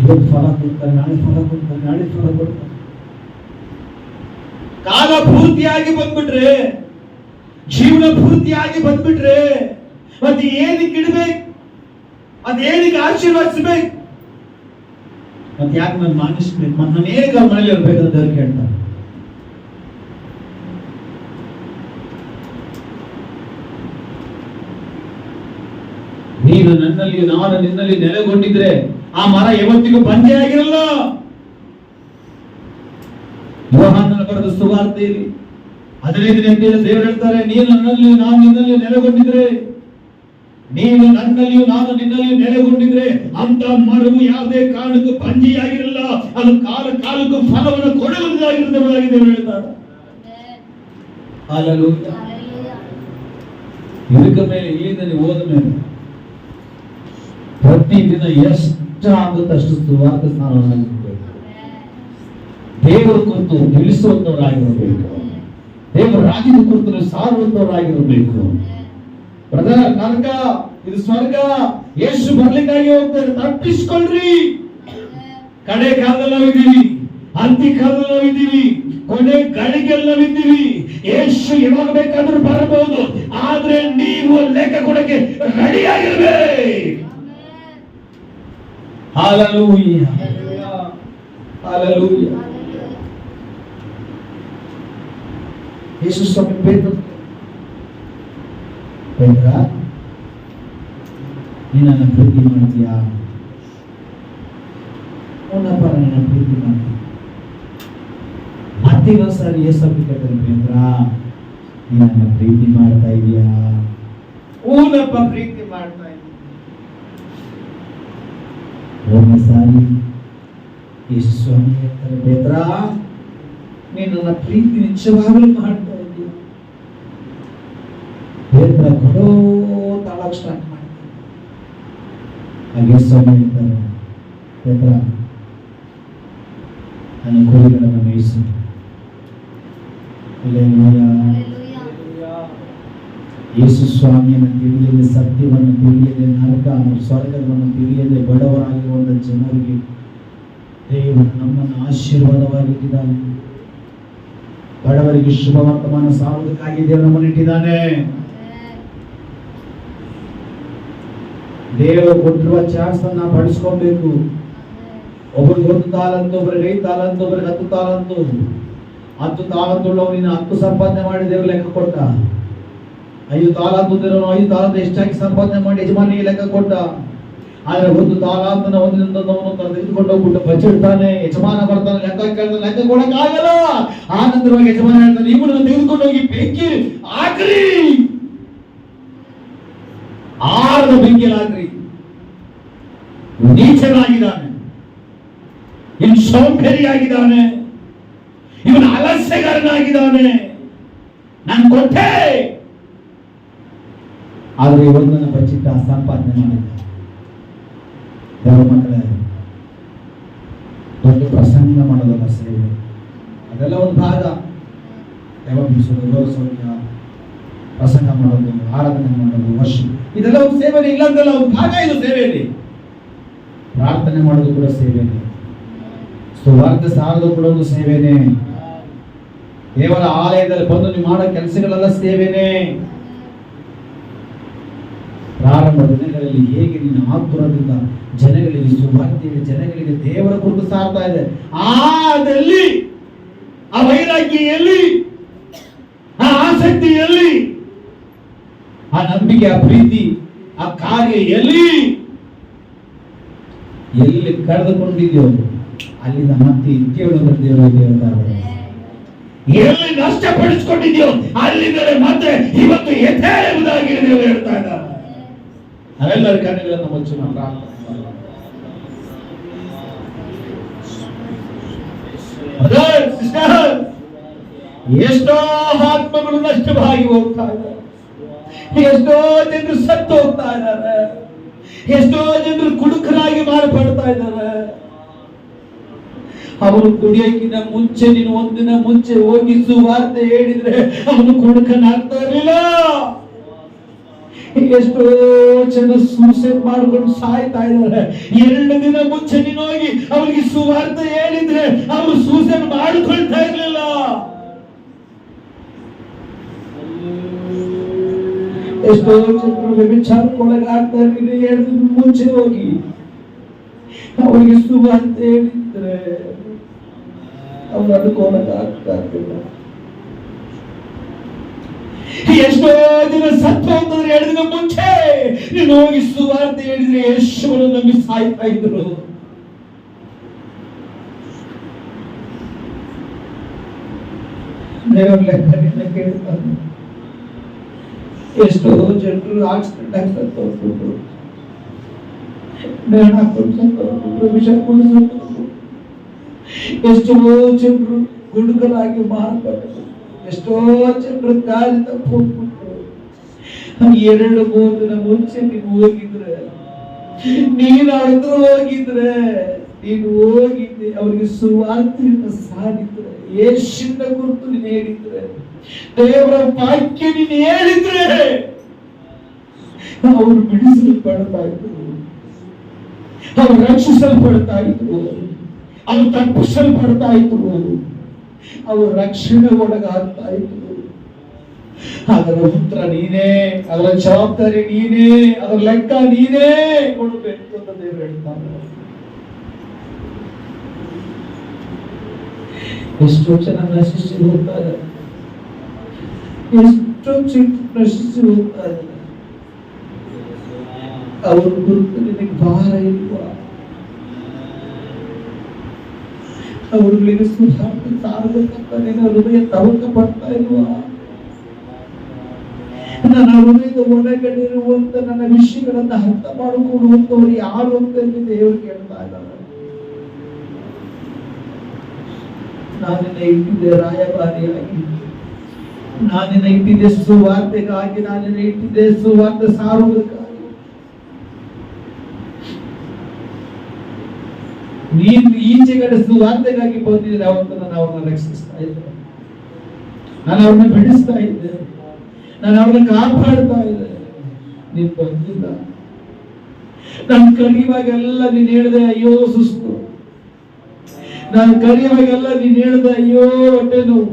ಇವತ್ತು ಫಲ ಕೊಡ್ತಾರೆ, ನಾಳೆ ಫಲ ಕೊಡ್ತಾರೆ, ನಾಳೆ ಫಲ ಕೊಡ್ತಾರೆ. ಕಾಲ ಪೂರ್ತಿಯಾಗಿ ಬಂದ್ಬಿಟ್ರೆ, ಜೀವನ ಪೂರ್ತಿಯಾಗಿ ಬಂದ್ಬಿಟ್ರೆ ಮತ್ತೆ ಏನಕ್ಕೆ ಇಡ್ಬೇಕು? ಅದೇನಿಗೆ ಆಶೀರ್ವದಿಸ್ಬೇಕು? ಮತ್ತೆ ಯಾಕೆ ನಾನು ಮಾನಿಸ್ಬೇಕು? ಮತ್ತೆ ನಾನು ಹೇಗೆ ಅವ್ರ ಮನೇಲಿ ಇರ್ಬೇಕು ಅಂತ ಅವ್ರು ಕೇಳ್ತಾರೆ. ನೀನು ನನ್ನಲ್ಲಿ, ನಾನು ನಿನ್ನಲ್ಲಿ ನೆಲೆಗೊಂಡಿದ್ರೆ ಆ ಮರ ಯಾವತ್ತಿಗೂ ಬಂಜೆ ಆಗಿರಲ್ಲ. ಯೋಹಾನನ ಬರೆದ ಸುವಾರ್ತೆಯಲ್ಲಿ 15ನೇ ದೇವರು ಹೇಳ್ತಾರೆ, ನೀನು ನನ್ನಲ್ಲಿ, ನಾನು ನಿನ್ನಲ್ಲಿ ನೆಲೆಗೊಂಡಿದ್ರೆ, ನೀನು ನನ್ನಲ್ಲಿಯೂ ನಾನು ನಿನ್ನಲ್ಲಿಯೂ ನೆಲೆಗೊಂಡಿದ್ರೆ ಅಂತ ಮರವು ಯಾವುದೇ ಕಾರಣಕ್ಕೂ ಬಂಜೆಯಾಗಿರಲ್ಲ, ಅದು ಕಾಲ ಕಾಲಕ್ಕೂ ಫಲವನ್ನು ಕೊಡುವುದಾಗಿರುವುದಾಗಿ ದೇವರು ಹೇಳ್ತಾರೆ. ಹಲ್ಲೆಲೂಯಾ. ಇದರ ಮೇಲೆ ಇಲ್ಲಿಂದ ನೀವು ಹೋದ ಮೇಲೆ ಪ್ರತಿದಿನ ಎಷ್ಟಾಗುತ್ತೋ ಅಷ್ಟು ಸುವಾರ್ತೆ ಸ್ನಾನವಾಗಿರಬೇಕು. ದೇವರ ಕುರಿತು ತಿಳಿಸುವಂತವರಾಗಿರಬೇಕು. ದೇವರ ರಾಜ್ಯದ ಕುರಿತು ಸಾರುವಂತವರಾಗಿರಬೇಕು. ಬ್ರದರ್, ನರಕ ಇದು ಸ್ವರ್ಗ, ಯೇಸು ಬರ್ಲಿಕ್ಕಾಗಿ ಹೋಗ್ತಾರೆ, ತಪ್ಪಿಸ್ಕೊಳ್ರಿ. ಕಡೆ ಕಾಲದಲ್ಲಿ ನಾವಿದ್ದೀವಿ, ಅಂತ್ಯ ಕಾಲದಲ್ಲಿ ನಾವಿದ್ದೀವಿ, ಕೊನೆ ಗಳಿಗೆಲ್ಲ ನಾವಿದ್ದೀವಿ. ಯೇಸು ಯಾವಾಗ ಬೇಕಾದ್ರೂ ಬರಬಹುದು, ಆದ್ರೆ ನೀವು ಲೆಕ್ಕ ಕೊಡಕ್ಕೆ ರೆಡಿಯಾಗಿರ್ಬೇಕು. Hallelujah, hallelujah. ಯೇಸು ಸ್ವಾಮಿ ಪೇತ್ರ, ನೀನನ್ನ ಪ್ರೀತಿ ಮಾಡ್ತೀಯಾ? ಅವನಪ್ಪ ನನ್ನ ಪ್ರೀತಿ ಮಾಡ್ತೀನಿ. ಮತ್ತಿನ್ನೊಂದ್ಸರಿ ಯೇಸು ಕೇಳ್ತಾರೆ, ಪೇತ್ರ ನೀನನ್ನ ಪ್ರೀತಿ ಮಾಡ್ತಾ ಇದೀಯಾ? ಅವನಪ್ಪ ಪ್ರೀತಿ ಮಾಡ್ತಾ ಇದ್ದೀನಿ. ಒಂದು ಸಾರಿ ಯೇಸು ಸ್ವಾಮಿ ಹೇಳ್ತಾರೆ, ಪೇತ್ರ ನೀನು ನನ್ನ ಪ್ರೀತಿ ನಿಜವಾಗಲೂ ಮಾಡ್ತಾ ಇದೀಯ? ಪೇತ್ರ ಕೊಡೋ ತಾಳಕ್ಕೆ ಸ್ಟಾರ್ಟ್ ಮಾಡ್ತಾರೆ. ಹಾಗೆ ಸ್ವಾಮಿ ಹೇಳ್ತಾರೆ, ಪೇತ್ರ ನನ್ನ ಕುರಿಗಳನ್ನು ಮೇಯಿಸು. ಯೇಸು ಸ್ವಾಮಿಯನ್ನು ತಿಳಿಯದೆ, ಸತ್ಯವನ್ನು ತಿಳಿಯದೆ, ನರಕ ಸ್ವರ್ಗವನ್ನು ತಿಳಿಯದೆ ಬಡವರಾಗಿರುವಂತ ಜನರಿಗೆ ದೇವರು ನಮ್ಮನ್ನು ಆಶೀರ್ವಾದವಾಗಿಟ್ಟಿದ್ದಾನೆ. ಬಡವರಿಗೆ ಶುಭ ವರ್ತಮಾನ ಸಾರುವುದಕ್ಕಾಗಿ ದೇವರು ನಮ್ಮನ್ನು ಇಟ್ಟಿದ್ದಾನೆ. ದೇವರು ಕೊಟ್ಟಿರುವ ಚಾನ್ಸ್ ಅನ್ನ ಬಳಸ್ಕೊಬೇಕು. ಒಬ್ಬರಿಗೆ 1 ತಾಲಂತು, ಒಬ್ಬರಿಗೆ 5 ತಾಲಂತು, ಒಬ್ಬರಿಗೆ 10 ತಾಲಂತು. 10 ತಾಲಂತುಳ್ಳವನಿನ 10 ಸಂಪಾದನೆ ಮಾಡಿ ದೇವರು ಲೆಕ್ಕ ಕೊಟ್ಟ. 5 ತಾಲಂತು 5 ತಾಲಂತು ಎಷ್ಟಾಗಿ ಸಂಪಾದನೆ ಮಾಡಿ ಯಜಮಾನಿಗೆ ಲೆಕ್ಕ ಕೊಟ್ಟ. ಆದ್ರೆ 1 ತಾಲಂತನ ಒಂದಿನದವನು ತೆಗೆದುಕೊಂಡು ಹೋಗ್ಬಿಟ್ಟು ಬಚ್ಚಿಡ್ತಾನೆ. ಯಜಮಾನ ಬರ್ತಾನೆ, ಲೆಕ್ಕ ಕೇಳ್ತಾನೆ, ಲೆಕ್ಕ ಕೊಡಕ್ ಆಗಲ್ಲ. ಆ ನಂತರವಾಗಿ ಯಜಮಾನ ಹೇಳ್ತಾನೆ, ಇವನನ್ನು ತೆಗೆದುಕೊಂಡು ಹೋಗಿ ಬೆಂಕಿ ಹಾಕ್ರಿ. ಸಂಸಾರದ ಬೆಂಕಿಲಾಗ್ರಿ ನೀಚನಾಗಿದ್ದಾನೆ, ಇವನು ಸೋಂಬೇರಿಯಾಗಿದ್ದಾನೆ, ಇವನು ಆಲಸ್ಯಗಾರನಾಗಿದ್ದಾನೆ. ನಾನು ಕೊಟ್ಟೆ, ಆದ್ರೆ ಒಂದನ್ನು ಬಚ್ಚಿಟ್ಟ ಸಂಪಾದನೆ ಮಾಡಿದ್ದ. ದೇವರ ಮಕ್ಕಳೇ, ದೊಡ್ಡ ಪ್ರಸಂಗ ಮಾಡೋದಲ್ಲ ಸೇವೆ, ಅದೆಲ್ಲ ಒಂದು ಭಾಗ. ದೇವ ಬಿಡಿಸೋದು, ರೋಗ ಸೌಖ್ಯ, ಪ್ರಸಂಗ ಮಾಡೋದು, ಆರಾಧನೆ ಮಾಡೋದು, ವರ್ಷ, ಇದೆಲ್ಲ ಒಂದು ಸೇವೆನೇ, ಇಲ್ಲ ಅಂತಲ್ಲ, ಒಂದು ಭಾಗ ಇದು ಸೇವೆಯಲ್ಲಿ. ಪ್ರಾರ್ಥನೆ ಮಾಡೋದು ಕೂಡ ಸೇವೆನೇ, ಸುವಾರ್ತೆ ಸಾರೋದು ಕೂಡ ಒಂದು ಸೇವೆನೇ, ದೇವರ ಆಲಯದಲ್ಲಿ ಬಂದು ನೀವು ಮಾಡೋ ಕೆಲಸಗಳೆಲ್ಲ ಸೇವೆನೇ. ಪ್ರಾರಂಭ ದಿನಗಳಲ್ಲಿ ಹೇಗೆ ನಿನ್ನ ಆತುರದಿಂದ ಜನಗಳಿಗೆ ಸುವಾರ್ತೆಯಲ್ಲಿ ಜನಗಳಿಗೆ ದೇವರ ಕುರಿತು ಸಾರ್ತಾ ಇದೆ, ಆದಲ್ಲಿ ಆ ವೈರಾಗ್ಯದಲ್ಲಿ, ಆ ಆಸಕ್ತಿಯಲ್ಲಿ, ಆ ನಂಬಿಕೆ, ಆ ಪ್ರೀತಿ, ಆ ಕಾರ್ಯ ಎಲ್ಲಿ ಕಳೆದುಕೊಂಡಿದ್ಯೋ ಅಲ್ಲಿಂದ ಮತ್ತೆ ಇದ್ದೇಳು ದೇವರು ಎಲ್ಲಿ ನಷ್ಟಪಡಿಸಿಕೊಂಡಿದ್ಯೋ ಅಲ್ಲಿಂದಲೇ ಮತ್ತೆ ಇವತ್ತು ಎದ್ದೇಳುವುದಾಗಿ ದೇವರು ಹೇಳ್ತಾ ಇದ್ದಾರೆ. ನಾವೆಲ್ಲರ ಕಣ್ಣುಗಳನ್ನು ಮುಚ್ಚಿ ಎಷ್ಟೋ ಆತ್ಮಗಳು ನಷ್ಟವಾಗಿ ಹೋಗ್ತಾ ಇದ್ದಾರೆ, ಎಷ್ಟೋ ಜನರು ಸತ್ತು ಹೋಗ್ತಾ ಇದ್ದಾರೆ, ಎಷ್ಟೋ ಜನರು ಕುಡುಕರಾಗಿ ಮಾರ್ಪಡ್ತಾ ಇದ್ದಾರೆ. ಅವನು ಕುಡಿಯೋಕ್ಕಿಂತ ಮುಂಚೆ ನೀನು ಒಂದಿನ ಮುಂಚೆ ಹೋಗಿ ಸುವಾರ್ತೆ ಹೇಳಿದ್ರೆ ಅವನು ಕುಡುಕನಾಗ್ತಾ ಇರಲಿಲ್ಲ. ಎಷ್ಟೋ ಜನ ಸೂಸೈಡ್ ಮಾಡ್ಕೊಂಡು ಸಾಯ್ತಾ ಇದ್ದಾರೆ. 2 ದಿನ ಮುಂಚೆ ನೀನು ಹೋಗಿ ಅವ್ರಿಗೆ ಸುವಾರ್ತೆ ಹೇಳಿದ್ರೆ ಅವರು ಸೂಸೈಡ್ ಮಾಡ್ಕೊಳ್ತಾ ಇರ್ಲಿಲ್ಲ. ಎಷ್ಟೋ ಜನರು ವ್ಯಭಿಚಾರಕ್ಕೊಳಗಾಗ್ತಾ ಇರಲಿಲ್ಲ. 2 ದಿನ ಮುಂಚೆ ಹೋಗಿ ಅವರಿಗೆ ಸುವಾರ್ತೆ ಹೇಳಿದ್ರೆ ಅವರು ಅದಕ್ಕೊಳಗಾಗ್ತಾ ಇರಲಿಲ್ಲ. ಎಷ್ಟೋ ದಿನ ಸತ್ತು ಹೋಗ್ತದ್ರೆ 2 ದಿನ ಮುಂಚೆ ನೀನು ಹೋಗಿ ಸುವಾರ್ತೆ ಹೇಳಿದ್ರೆ ಯೇಸುವನ್ನು ನಂಬಿ ಸಾಯ್ತಾ ಇದ್ರು. ದೇವರ ಲೆಕ್ಕದಿಂದ ಕೇಳ್ತಾನೆ, ಎಷ್ಟೋ ಜನರು ಆಕ್ಸಿಡೆಂಟ್ ಆಗಿ ಸತ್ತು ಹೋಗ್ಬಿಟ್ರು, ನೇಣು ಹಾಕೊಂಡು ಸತ್ತು ಹೋಗ್ಬಿಟ್ರು, ವಿಷ ಕುಡಿದು ಸತ್ತು ಹೋಗ್ಬಿಟ್ರು. ಎಷ್ಟೋ ಜನರು ಗುಡುಗಲಾಗಿ ಮಾರ್ಪಟ್ಟರು, ಎಷ್ಟೋ ಜನರು ಗಾಳಿ ತಪ್ಪು ಹೋಗ್ಬಿಟ್ರು. 2-3 ದಿನ ಮುಂಚೆ ನೀನು ಹೋಗಿದ್ರೆ, ನೀನು ಅಳಿದ್ರು ಹೋಗಿದ್ರೆ, ನೀನು ಹೋಗಿದ್ದೆ ಅವ್ರಿಗೆ ಸುವಾರ್ತೆಯನ್ನು ಸಾರಿದ್ರೆ, ಯೇಸುವಿನ ಕುರಿತು ನೀನು ಹೇಳಿದ್ರೆ, ದೇವರ ವಾಕ್ಯ ನೀನು ಹೇಳಿದ್ರೆ ಅವರು ಬಿಡಿಸಲ್ಪಡ್ತಾ ಇದ್ರು, ಅವರು ರಕ್ಷಿಸಲ್ಪಡ್ತಾ ಇದ್ರು, ಅವರು ತಪ್ಪಿಸಲ್ಪಡ್ತಾ ಇದ್ರು, ಅವರು ರಕ್ಷಣೆ ಒಳಗಾಗ್ತಾ ಇದ್ರು. ಅದರ ಉತ್ತರ ನೀನೇ, ಅದರ ಜವಾಬ್ದಾರಿ ನೀನೇ, ಅದರ ಲೆಕ್ಕ ನೀನೇ ಕೊಡಬೇಕು ಅಂತ ದೇವರು ಹೇಳ್ತಾರೆ. ಎಷ್ಟೋ ಜನ ನಶಿಸಿ ಹೋಗ್ತಾ ಇದ್ದಾರೆ, ಎಷ್ಟೋ ನಶಿಸಿ ಹೋಗ್ತಾ ಇದ್ದಾರೆ. ಅವ್ರ ಕುರಿತು ನಿನಗೆ ಭಾರ ಇಲ್ವಾ? ಅವರುಗಳಿಗೆ ಸುಧಾರಣೆ ಸಾರಬೇಕಂತ ನಿನ್ನ ಹೃದಯ ತವಕ ಪಡ್ತಾ ಇಲ್ವಾ? ನನ್ನ ಹೃದಯದ ಒಳಗಡೆ ಇರುವಂತ ನನ್ನ ವಿಷಯಗಳನ್ನ ಅರ್ಥ ಮಾಡಿಕೊಳ್ಳುವಂತವ್ರು ಯಾರು ಅಂತ ದೇವರು ಕೇಳ್ತಾ ಇದ್ದಾರೆ. ನಾನಿನ್ನ ಇಟ್ಟಿದ್ದೆ ರಾಯಭಾರಿಯಾಗಿ, ನಾನಿನ್ನ ಇಟ್ಟಿದ್ದೆ ಸುವಾರ್ತೆಗಾಗಿ, ನಾನಿನ್ನ ಇಟ್ಟಿದ್ದೆ ಸುವಾರ್ತೆ ಸಾರುವುದಕ್ಕಾಗಿ. ನೀನು ಈಚೆ ಕಡೆ ಸುವಾರ್ತೆಗಾಗಿ ಬಂದಿದ್ರೆ ಅವತ್ತು ನಾನು ಅವ್ರನ್ನ ರಕ್ಷಿಸ್ತಾ ಇದ್ದೆ, ನಾನು ಅವ್ರನ್ನ ಬಿಡಿಸ್ತಾ ಇದ್ದೆ, ನಾನು ಅವ್ರನ್ನ ಕಾಪಾಡ್ತಾ ಇದ್ದೆ. ನೀನ್ ಬಂದಿಲ್ಲ. ನಾನು ಕರೆಯುವಾಗೆಲ್ಲ ನೀನ್ ಹೇಳಿದೆ ಅಯ್ಯೋ ಸುಸ್ತು, ನಾನು ಕರೆಯುವಾಗೆಲ್ಲ ನೀನ್ ಹೇಳಿದೆ ಅಯ್ಯೋ ಹೊಟ್ಟೆ ನೋವು,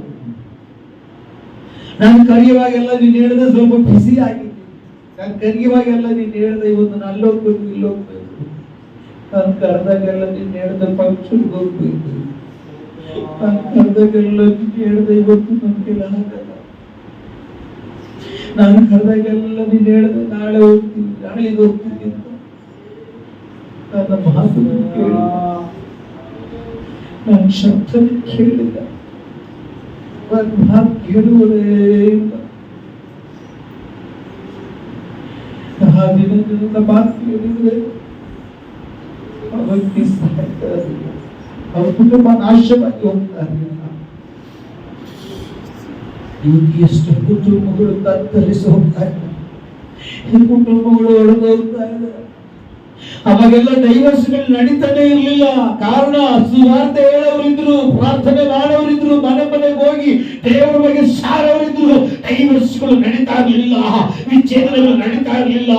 ನಾನು ಕರೆಯುವಾಗೆಲ್ಲ ನೀನ್ ಹೇಳಿದೆ ಸ್ವಲ್ಪ ಬಿಸಿ ಆಗಿದೆ, ನಾನು ಕರೆಯುವಾಗೆಲ್ಲ ನೀನ್ ಹೇಳಿದೆ ಇವತ್ತು ನಾನು ಅಲ್ಲೋಗ್ಬೇಕು ಇಲ್ಲೋಗ್ಬೇಕು, ನಾನು ಕರೆದಾಗೆಲ್ಲ ನೀನ್ ಹೇಳಿದೆ ಫಂಕ್ಷನ್ಗೆ ಹೋಗ್ಬೇಕು, ನಾನು ಕರೆದಾಗೆಲ್ಲ ನೀನ್ ಹೇಳಿದೆ ಇವತ್ತು ನನ್ ಕೆಲ ಹಾಕಲ್ಲ, ನಾನು ಕರೆದಾಗೆಲ್ಲ ನೀನ್ ಹೇಳಿದೆ ನಾಳೆ ಹೋಗ್ತೀನಿ ನಾಳೆಗೆ ಹೋಗ್ತೀನಿ ಅಂತ. ನನ್ನ ಮಾತು ಕೇಳಿಲ್ಲ, ನನ್ನ ಶಬ್ದ ಕೇಳಿಲ್ಲ, ನನ್ನ ಮಾತು ಕೇಳುವುದೇ ಇಲ್ಲ. ದಿನದಿಂದ ಮಾತು ಹೇಳಿದ್ರೆ ಆ ವ್ಯಕ್ತಿ ಸಾಯ್ತಾರೆ, ಅವ್ರ ಕುಟುಂಬ ನಾಶವಾಗಿ ಹೋಗ್ತಾರೆ. ಇವತ್ತು ಎಷ್ಟು ಕುಟುಂಬಗಳು ತತ್ತರಿಸಿ ಹೋಗ್ತಾ ಇದ್ದಾರೆ, ಈ ಕುಟುಂಬಗಳು ಒಳಗೋಗ್ತಾ ಇದೆ. ಅವಾಗೆಲ್ಲ ಡೈವರ್ಸ್ಗಳು ನಡೀತಾನೆ ಇರಲಿಲ್ಲ. ಕಾರಣ ಸುವಾರ್ತೆ ಹೇಳೋರಿದ್ರು, ಪ್ರಾರ್ಥನೆ ಮಾಡೋರಿದ್ರು, ಮನೆ ಮನೆಗೆ ಹೋಗಿ ದೇವರ ಬಗ್ಗೆ ಸಾರೋರಿದ್ರು. ಡೈವರ್ಸ್ಗಳು ನಡೀತಾ ಇರಲಿಲ್ಲ, ವಿಚ್ಛೇದನಗಳು ನಡೀತಾ ಇರಲಿಲ್ಲ.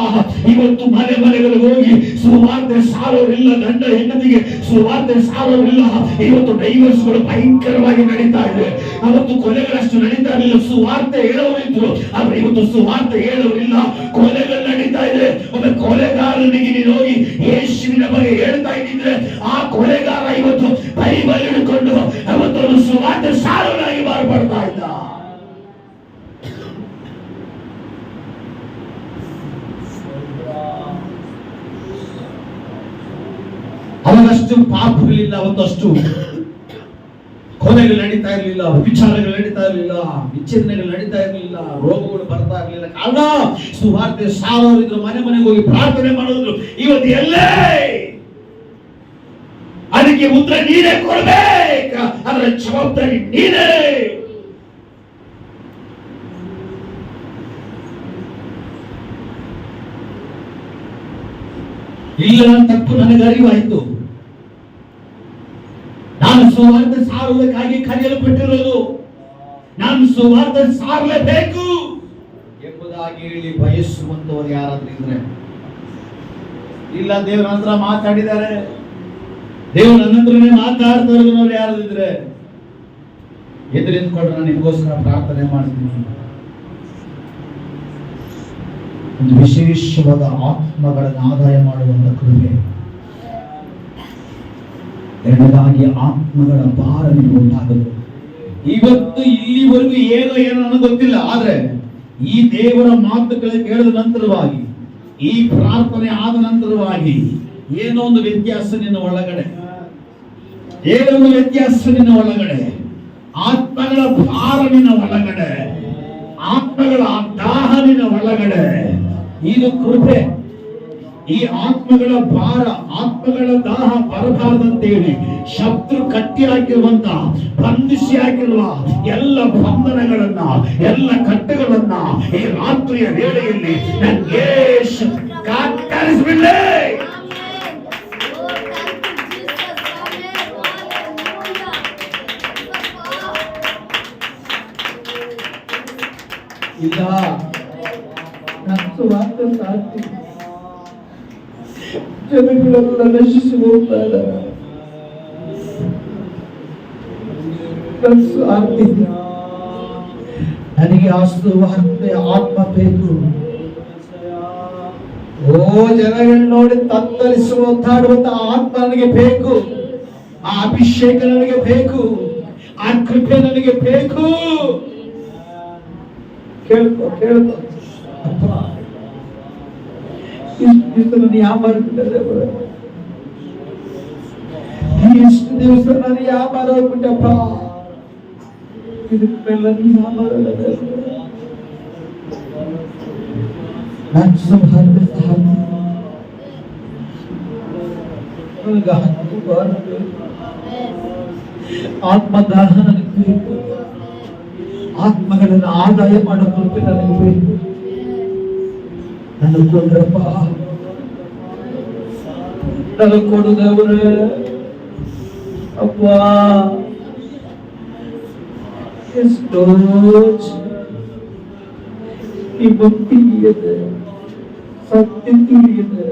ಇವತ್ತು ಮನೆ ಮನೆಗಳಿಗೆ ಹೋಗಿ ಸುವಾರ್ತೆ ಸಾರೋರಿಲ್ಲ, ಗಂಡ ಹೆಂಡತಿಗೆ ಸುವಾರ್ತೆ ಸಾರೋರಿಲ್ಲ. ಇವತ್ತು ಡೈವರ್ಸ್ಗಳು ಭಯಂಕರವಾಗಿ ನಡೀತಾ ಇದೆ. ಅವತ್ತು ಕೊಲೆಗಳಷ್ಟು ನಡೀತಾ ಇರಲಿಲ್ಲ, ಸುವಾರ್ತೆ ಹೇಳೋರಿದ್ರು, ಆದ್ರೆ ಇವತ್ತು ಸುವಾರ್ತೆ ಹೇಳೋರಿಲ್ಲ, ಕೊಲೆಗಳು ನಡೀತಾ ಇದೆ. ಒಬ್ಬ ಕೊಲೆಗಾರನಿಗೆ ನೀನು ಹೋಗಿ ಯೇಸುವಿನ ಬಗ್ಗೆ ಹೇಳ್ತಾ ಇದ್ದಿದ್ರೆ ಆ ಕೊಲೆಗಾರ ಇವತ್ತು ಬೈಬಲ್ ಹಿಡ್ಕೊಂಡು ಅವತ್ತು ಸುವಾರ್ತೆ ಸಾರೋನಾಗಿ ಮಾರ್ಪಡ್ತಾ ಇದ್ದ. ಅವನಷ್ಟು ಪಾಪಗಳಿಲ್ಲ, ಅವತ್ತಷ್ಟು ಕೊಲೆಗಳು ನಡೀತಾ ಇರಲಿಲ್ಲ, ವಿಚಾರಗಳು ನಡೀತಾ ಇರಲಿಲ್ಲ, ವಿಚ್ಛೇದನೆಗಳು ನಡೀತಾ ಇರಲಿಲ್ಲ, ರೋಗಗಳು ಬರ್ತಾ ಇರಲಿಲ್ಲ. ಕಾರಣ ಸುವಾರ್ತೆ ಸಾರೋರಿದ್ರು, ಮನೆ ಮನೆಗೆ ಹೋಗಿ ಪ್ರಾರ್ಥನೆ ಮಾಡೋದ್ರು. ಇವತ್ತು ಎಲ್ಲೇ ಅದಕ್ಕೆ ಉತ್ತರ ನೀನೇ ಕೊಡ್ಬೇಕ, ಅದರ ಜವಾಬ್ದಾರಿ ನೀನೇ. ಇಲ್ಲ ತಪ್ಪು ನನಗೆ ಅರಿವಾಯಿತು, ನಾನು ಸುವಾರ್ತೆ ಸಾರುವುದಕ್ಕಾಗಿ ಕರೆಯಲ್ಪಟ್ಟಿರೋದು, ನಾನು ಸುವಾರ್ತೆ ಸಾರಲೇಬೇಕು ಎಂಬುದಾಗಿ ಹೇಳಿ ಬಯಸುವಂತವರು ಯಾರಾದ್ರೂ ಇದ್ರೆ, ಇಲ್ಲ ದೇವರ ಹತ್ರ ಮಾತಾಡಿದ್ದಾರೆ, ದೇವರು ನನ್ನ ಹತ್ರನೇ ಮಾತಾಡ್ತಾ ಇರೋರು ಯಾರಾದ್ರೂ ಇದ್ರೆ ಎದುರು ನಿಂತ್ಕೊಂಡ್ರೆ ನಾನು ನಿಮಗೋಸ್ಕರ ಪ್ರಾರ್ಥನೆ ಮಾಡ್ತೀನಿ. ಒಂದು ವಿಶೇಷವಾದ ಆತ್ಮಗಳನ್ನು ಆದಾಯ ಮಾಡುವಂತ ಕೃಪೆ. ಎರಡನೇದಾಗಿ ಆತ್ಮಗಳ ಭಾರ ನಿಮಗೆ ಉಂಟಾಗಬೇಕು. ಇವತ್ತು ಇಲ್ಲಿವರೆಗೂ ಏನೋ ನನಗೆ ಗೊತ್ತಿಲ್ಲ, ಆದ್ರೆ ಈ ದೇವರ ಮಾತುಗಳ ಕೇಳಿದ ನಂತರವಾಗಿ, ಈ ಪ್ರಾರ್ಥನೆ ಆದ ನಂತರವಾಗಿ ಏನೋ ಒಂದು ವ್ಯತ್ಯಾಸ ನಿನ್ನ ಒಳಗಡೆ, ಏನೋ ಒಂದು ವ್ಯತ್ಯಾಸ ನಿನ್ನ ಒಳಗಡೆ, ಆತ್ಮಗಳ ಭಾರ ನಿನ್ನ ಒಳಗಡೆ, ಆತ್ಮಗಳ ದಾಹ ನಿನ್ನ ಒಳಗಡೆ. ಇದು ಕೃಪೆ. ಈ ಆತ್ಮಗಳ ಭಾರ, ಆತ್ಮಗಳ ದಾಹ ಬರಬಾರದಂತೇಳಿ ಶತ್ರು ಕಟ್ಟಿ ಹಾಕಿರುವಂತ, ಬಂಧಿಸಿ ಹಾಕಿರುವ ಎಲ್ಲ ಬಂಧನಗಳನ್ನ, ಎಲ್ಲ ಕಟ್ಟೆಗಳನ್ನ ಈ ರಾತ್ರಿಯ ವೇಳೆಯಲ್ಲಿ ನನಗೆ ಕತ್ತರಿಸಿಬಿಡ್ಲಿ. ಇಲ್ಲ ಸುವಾರ್ತೆ ಸಾರ್ತಿ ಜನಗಳೆಲ್ಲ ನಶಿಸಿ ಹೋಗ್ತಾ ಇದ್ದಾರೆ. ನನಗೆ ಆ ಸುವಾರ್ತೆ ಆತ್ಮ ಬೇಕು. ಓ ಜನಗಳು ನೋಡಿ ತತ್ತರಿಸುವ ಒತ್ತಾಡುವಂತ ಆತ್ಮ ನನಗೆ ಬೇಕು. ಆ ಅಭಿಷೇಕ ನನಗೆ ಬೇಕು. ಆ ಕೃಪೆ ನನಗೆ ಬೇಕು. ಕೇಳ್ಕೊ ಕೇಳ್ಕೊ ಅಪ್ಪ, ಇಷ್ಟು ನಾನು ವ್ಯಾಪಾರ ಬಿಟ್ಟರೆ, ಇಷ್ಟು ದಿವಸ ನಾನು ವ್ಯಾಪಾರ ಹೋಗ್ಬಿಟ್ಟಪ್ಪ, ಇದಕ್ಕೆಲ್ಲ ವ್ಯಾಪಾರ ಆತ್ಮದಾಹ ನನಗೆ ಬೇಕು. ಆತ್ಮಗಳನ್ನು ಆದಾಯ ಮಾಡೋ ಕೃಪೆ ನನಗೆ ಬೇಕು. ನನಗೆ ಕೊಡ್ರಪ್ಪ, ನನಗೆ ಕೊಡು ದೇವರೇ. ಅಪ್ಪ, ಎಷ್ಟೋ ಈ ಭಕ್ತಿ ಇದೆ, ಸತ್ಯ ತಿಳಿಯದೆ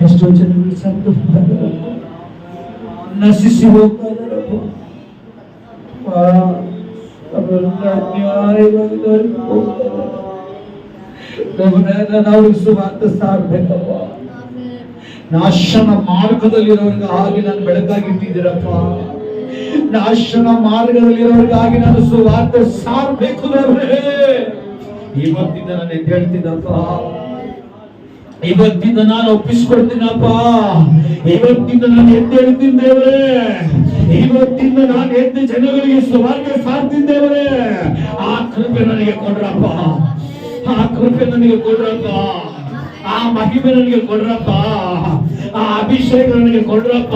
ಎಷ್ಟೋ ಜನಗಳು ಸತ್ತು ನಶಿಸಿ ಹೋಗ್ತಾ ಇದ್ದಾರಪ್ಪ. ಅವರೆಲ್ಲ ಅನ್ಯಾಯವಾಗಿ ಅವ್ರಿಗೆ ಸುವಾರ್ತೆ ಸಾರಬೇಕಪ್ಪ. ನಾಶನ ಮಾರ್ಗದಲ್ಲಿರೋರಿಗಾಗಿ ನಾನು ಬೆಳಕಾಗಿ ಇಟ್ಟಿದ್ದೀರಪ್ಪ. ನಾಶನ ಮಾರ್ಗದಲ್ಲಿರೋರಿಗಾಗಿ ನಾನು ಸುವಾರ್ತೆ ಸಾರಬೇಕು. ಇವತ್ತಿಂದ ನಾನು ಎದ್ದೇಳ್ತೀನಪ್ಪ, ಇವತ್ತಿಂದ ನಾನು ಒಪ್ಪಿಸ್ಕೊಡ್ತೀನಪ್ಪ, ಇವತ್ತಿಂದ ನಾನು ಎದ್ದೇಳ್ತೀನಿ ದೇವರೇ. ಇವತ್ತಿಂದ ನಾನು ಎದ್ದು ಜನಗಳಿಗೆ ಸುವಾರ್ತೆ ಸಾರ್ತಿದ್ದೇವರೇ. ಆ ಕೃಪೆ ನನಗೆ ಕೊಡ್ರಪ್ಪ, ಆ ಆ ಕೃಪೆ ನನಗೆ ಕೊಡ್ರಪ್ಪ, ಆ ಮಹಿಮೆ ನನಗೆ ಕೊಡ್ರಪ್ಪ, ಆ ಅಭಿಷೇಕ ನನಗೆ ಕೊಡ್ರಪ್ಪ,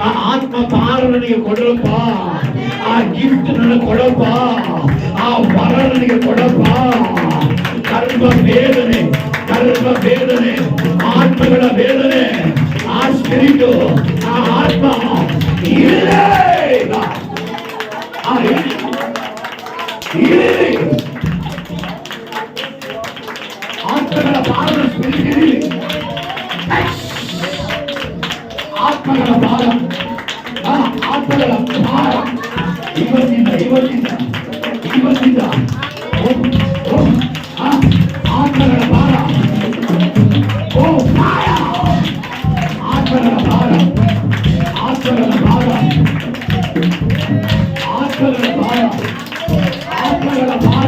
ಆ ಆತ್ಮ ಭಾರ ನನಗೆ ಕೊಡ್ರಪ್ಪ, ಆ ಗಿಫ್ಟ್ ನನಗೆ ಕೊಡಪ್ಪ, ಆ ವರ ನನಗೆ ಕೊಡಪ್ಪ. ಕರ್ಮ ವೇದನೆ, ಆತ್ಮಗಳ ವೇದನೆ, ಆ ಸ್ಪಿರಿಟು, ಆ ಆತ್ಮ ಇರಲೇ ಇಲ್ಲ. ಆತ್ಮಗಳ ಭಾರದ ಸ್ಪಿರಿಟ್ ಇರಲಿ. ಆತ್ಮಗಳ ಭಾರ, ಆತ್ಮಗಳ ಭಾರ ಇವತ್ತಿಂದ ಆತ್ಮಗಳ ಭಾರ, ಆತ್ಮಗಳ ಭಾರ, ಆತ್ಮಗಳ ಭಾರ, ಆತ್ಮಗಳ ಭಾರ, ಆತ್ಮಗಳ ಭಾರ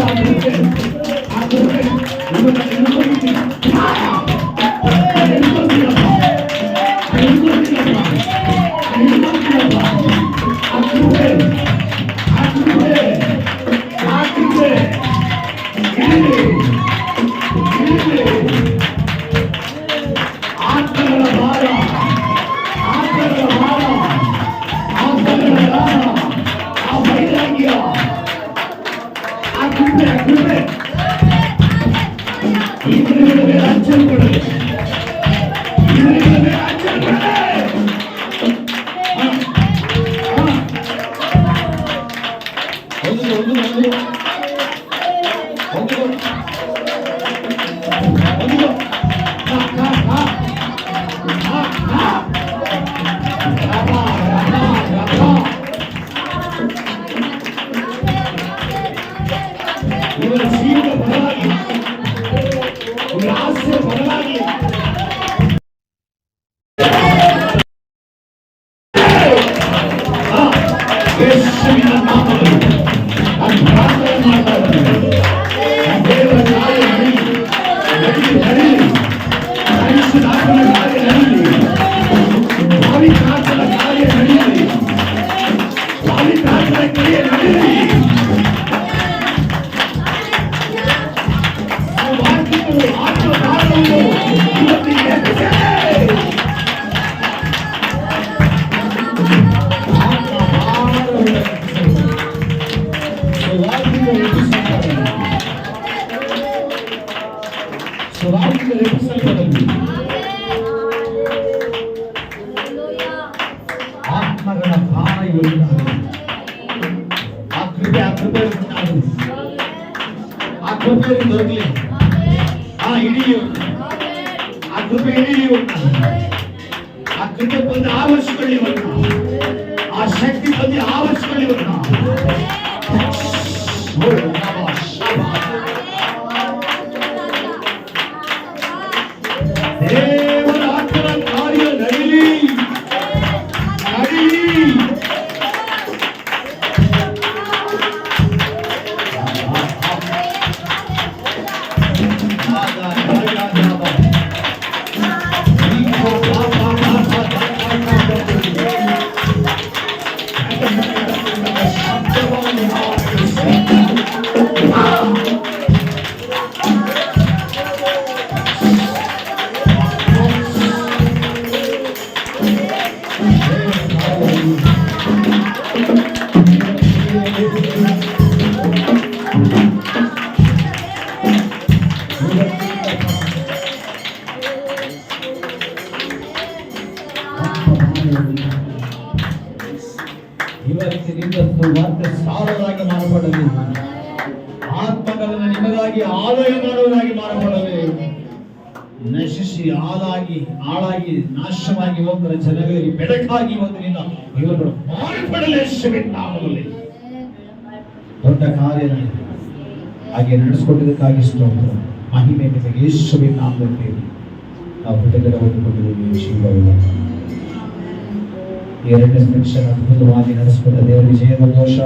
ಇವರ ಜೀವನ ಬದಲಾಗಿ, ಇವರ ಆಸೆ ಬದಲಾಗಿ ಯೇಸುವಿನ ನಾಮದಲ್ಲಿ ನಾನು ಪ್ರಾರ್ಥನೆ ಮಾಡ್ತಾ ಇದ್ದೇನೆ. ದೇವರ ಕಾರ್ಯ ನಡೆಯಲಿ, ಪರಿಶುದ್ಧಾತ್ಮನ ಕಾರ್ಯ ನಡೆಯಲಿ, ಪವಿತ್ರಾತ್ಮನ ಕಾರ್ಯ ನಡೆಯಲಿ, ಪವಿತ್ರಾತ್ಮನ ಕ್ರಿಯೆ ನಡೆಯಲಿ. ಆತ್ಮಗಳ ಭಾರ ಆ ಕೃಪೆ ದೊರಕಲಿ, ಆ ಕೃಪೆ ಹಿಡಿಯುವ, ಆ ಕೃಪೆ ಬಂದು ಆವರಿಸಿಕೊಳ್ಳಿವನ್ನ, ಆ ಶಕ್ತಿ ಬಂದು ಆವರಿಸಿಕೊಳ್ಳಿವನ್ನ. ದೇವರ ಆತ್ಮನ ಕಾರ್ಯ ನಡೀಲಿ. ಇವತ್ತಿನಿಂದ ಸುವಾರ್ತೆ ಸಾಲವಾಗಿ ಮಾರ್ಪಡಲಿ, ಆತ್ಮಗಳನ್ನು ನಿಮಗಾಗಿ ಆದಾಯ ಮಾಡುವುದಾಗಿ ಮಾರ್ಪಡಲಿ. ನಶಿಸಿ ಹಾಳಾಗಿ ನಾಶವಾಗಿ ಹೋಗುವ ಜನಗಳಿಗೆ ಬೆಳಕಾಗಿ ಇವತ್ತಿನಿಂದ ಇವರುಗಳು ಮಾರ್ಪಡಲಿ. ಯೇಸುವಿನ ನಾಮದಲ್ಲಿ ದೊಡ್ಡ ಕಾರ್ಯ ನಡೆಯಿತು. ಹಾಗೆ ನಡೆಸಿಕೊಟ್ಟಿದ್ದಕ್ಕಾಗಿ ಸ್ತೋತ್ರ, ಮಹಿಮೆ ನಿಮಗೆ ಯೇಸುವಿನ ನಾಮದಲ್ಲಿ ನಾವು ಬಿಡುಗಡೆ ಹೊಂದಿಕೊಂಡಿದ್ದೀವಿ. ಶಿವಭಗವಾನ್ ಎರಡನೇ ಸೆಕ್ಷನ್ ಅದ್ಭುತವಾಗಿ ನಡೆಸಿಕೊಂಡ ದೇವರ ವಿಜಯದ ದೋಷ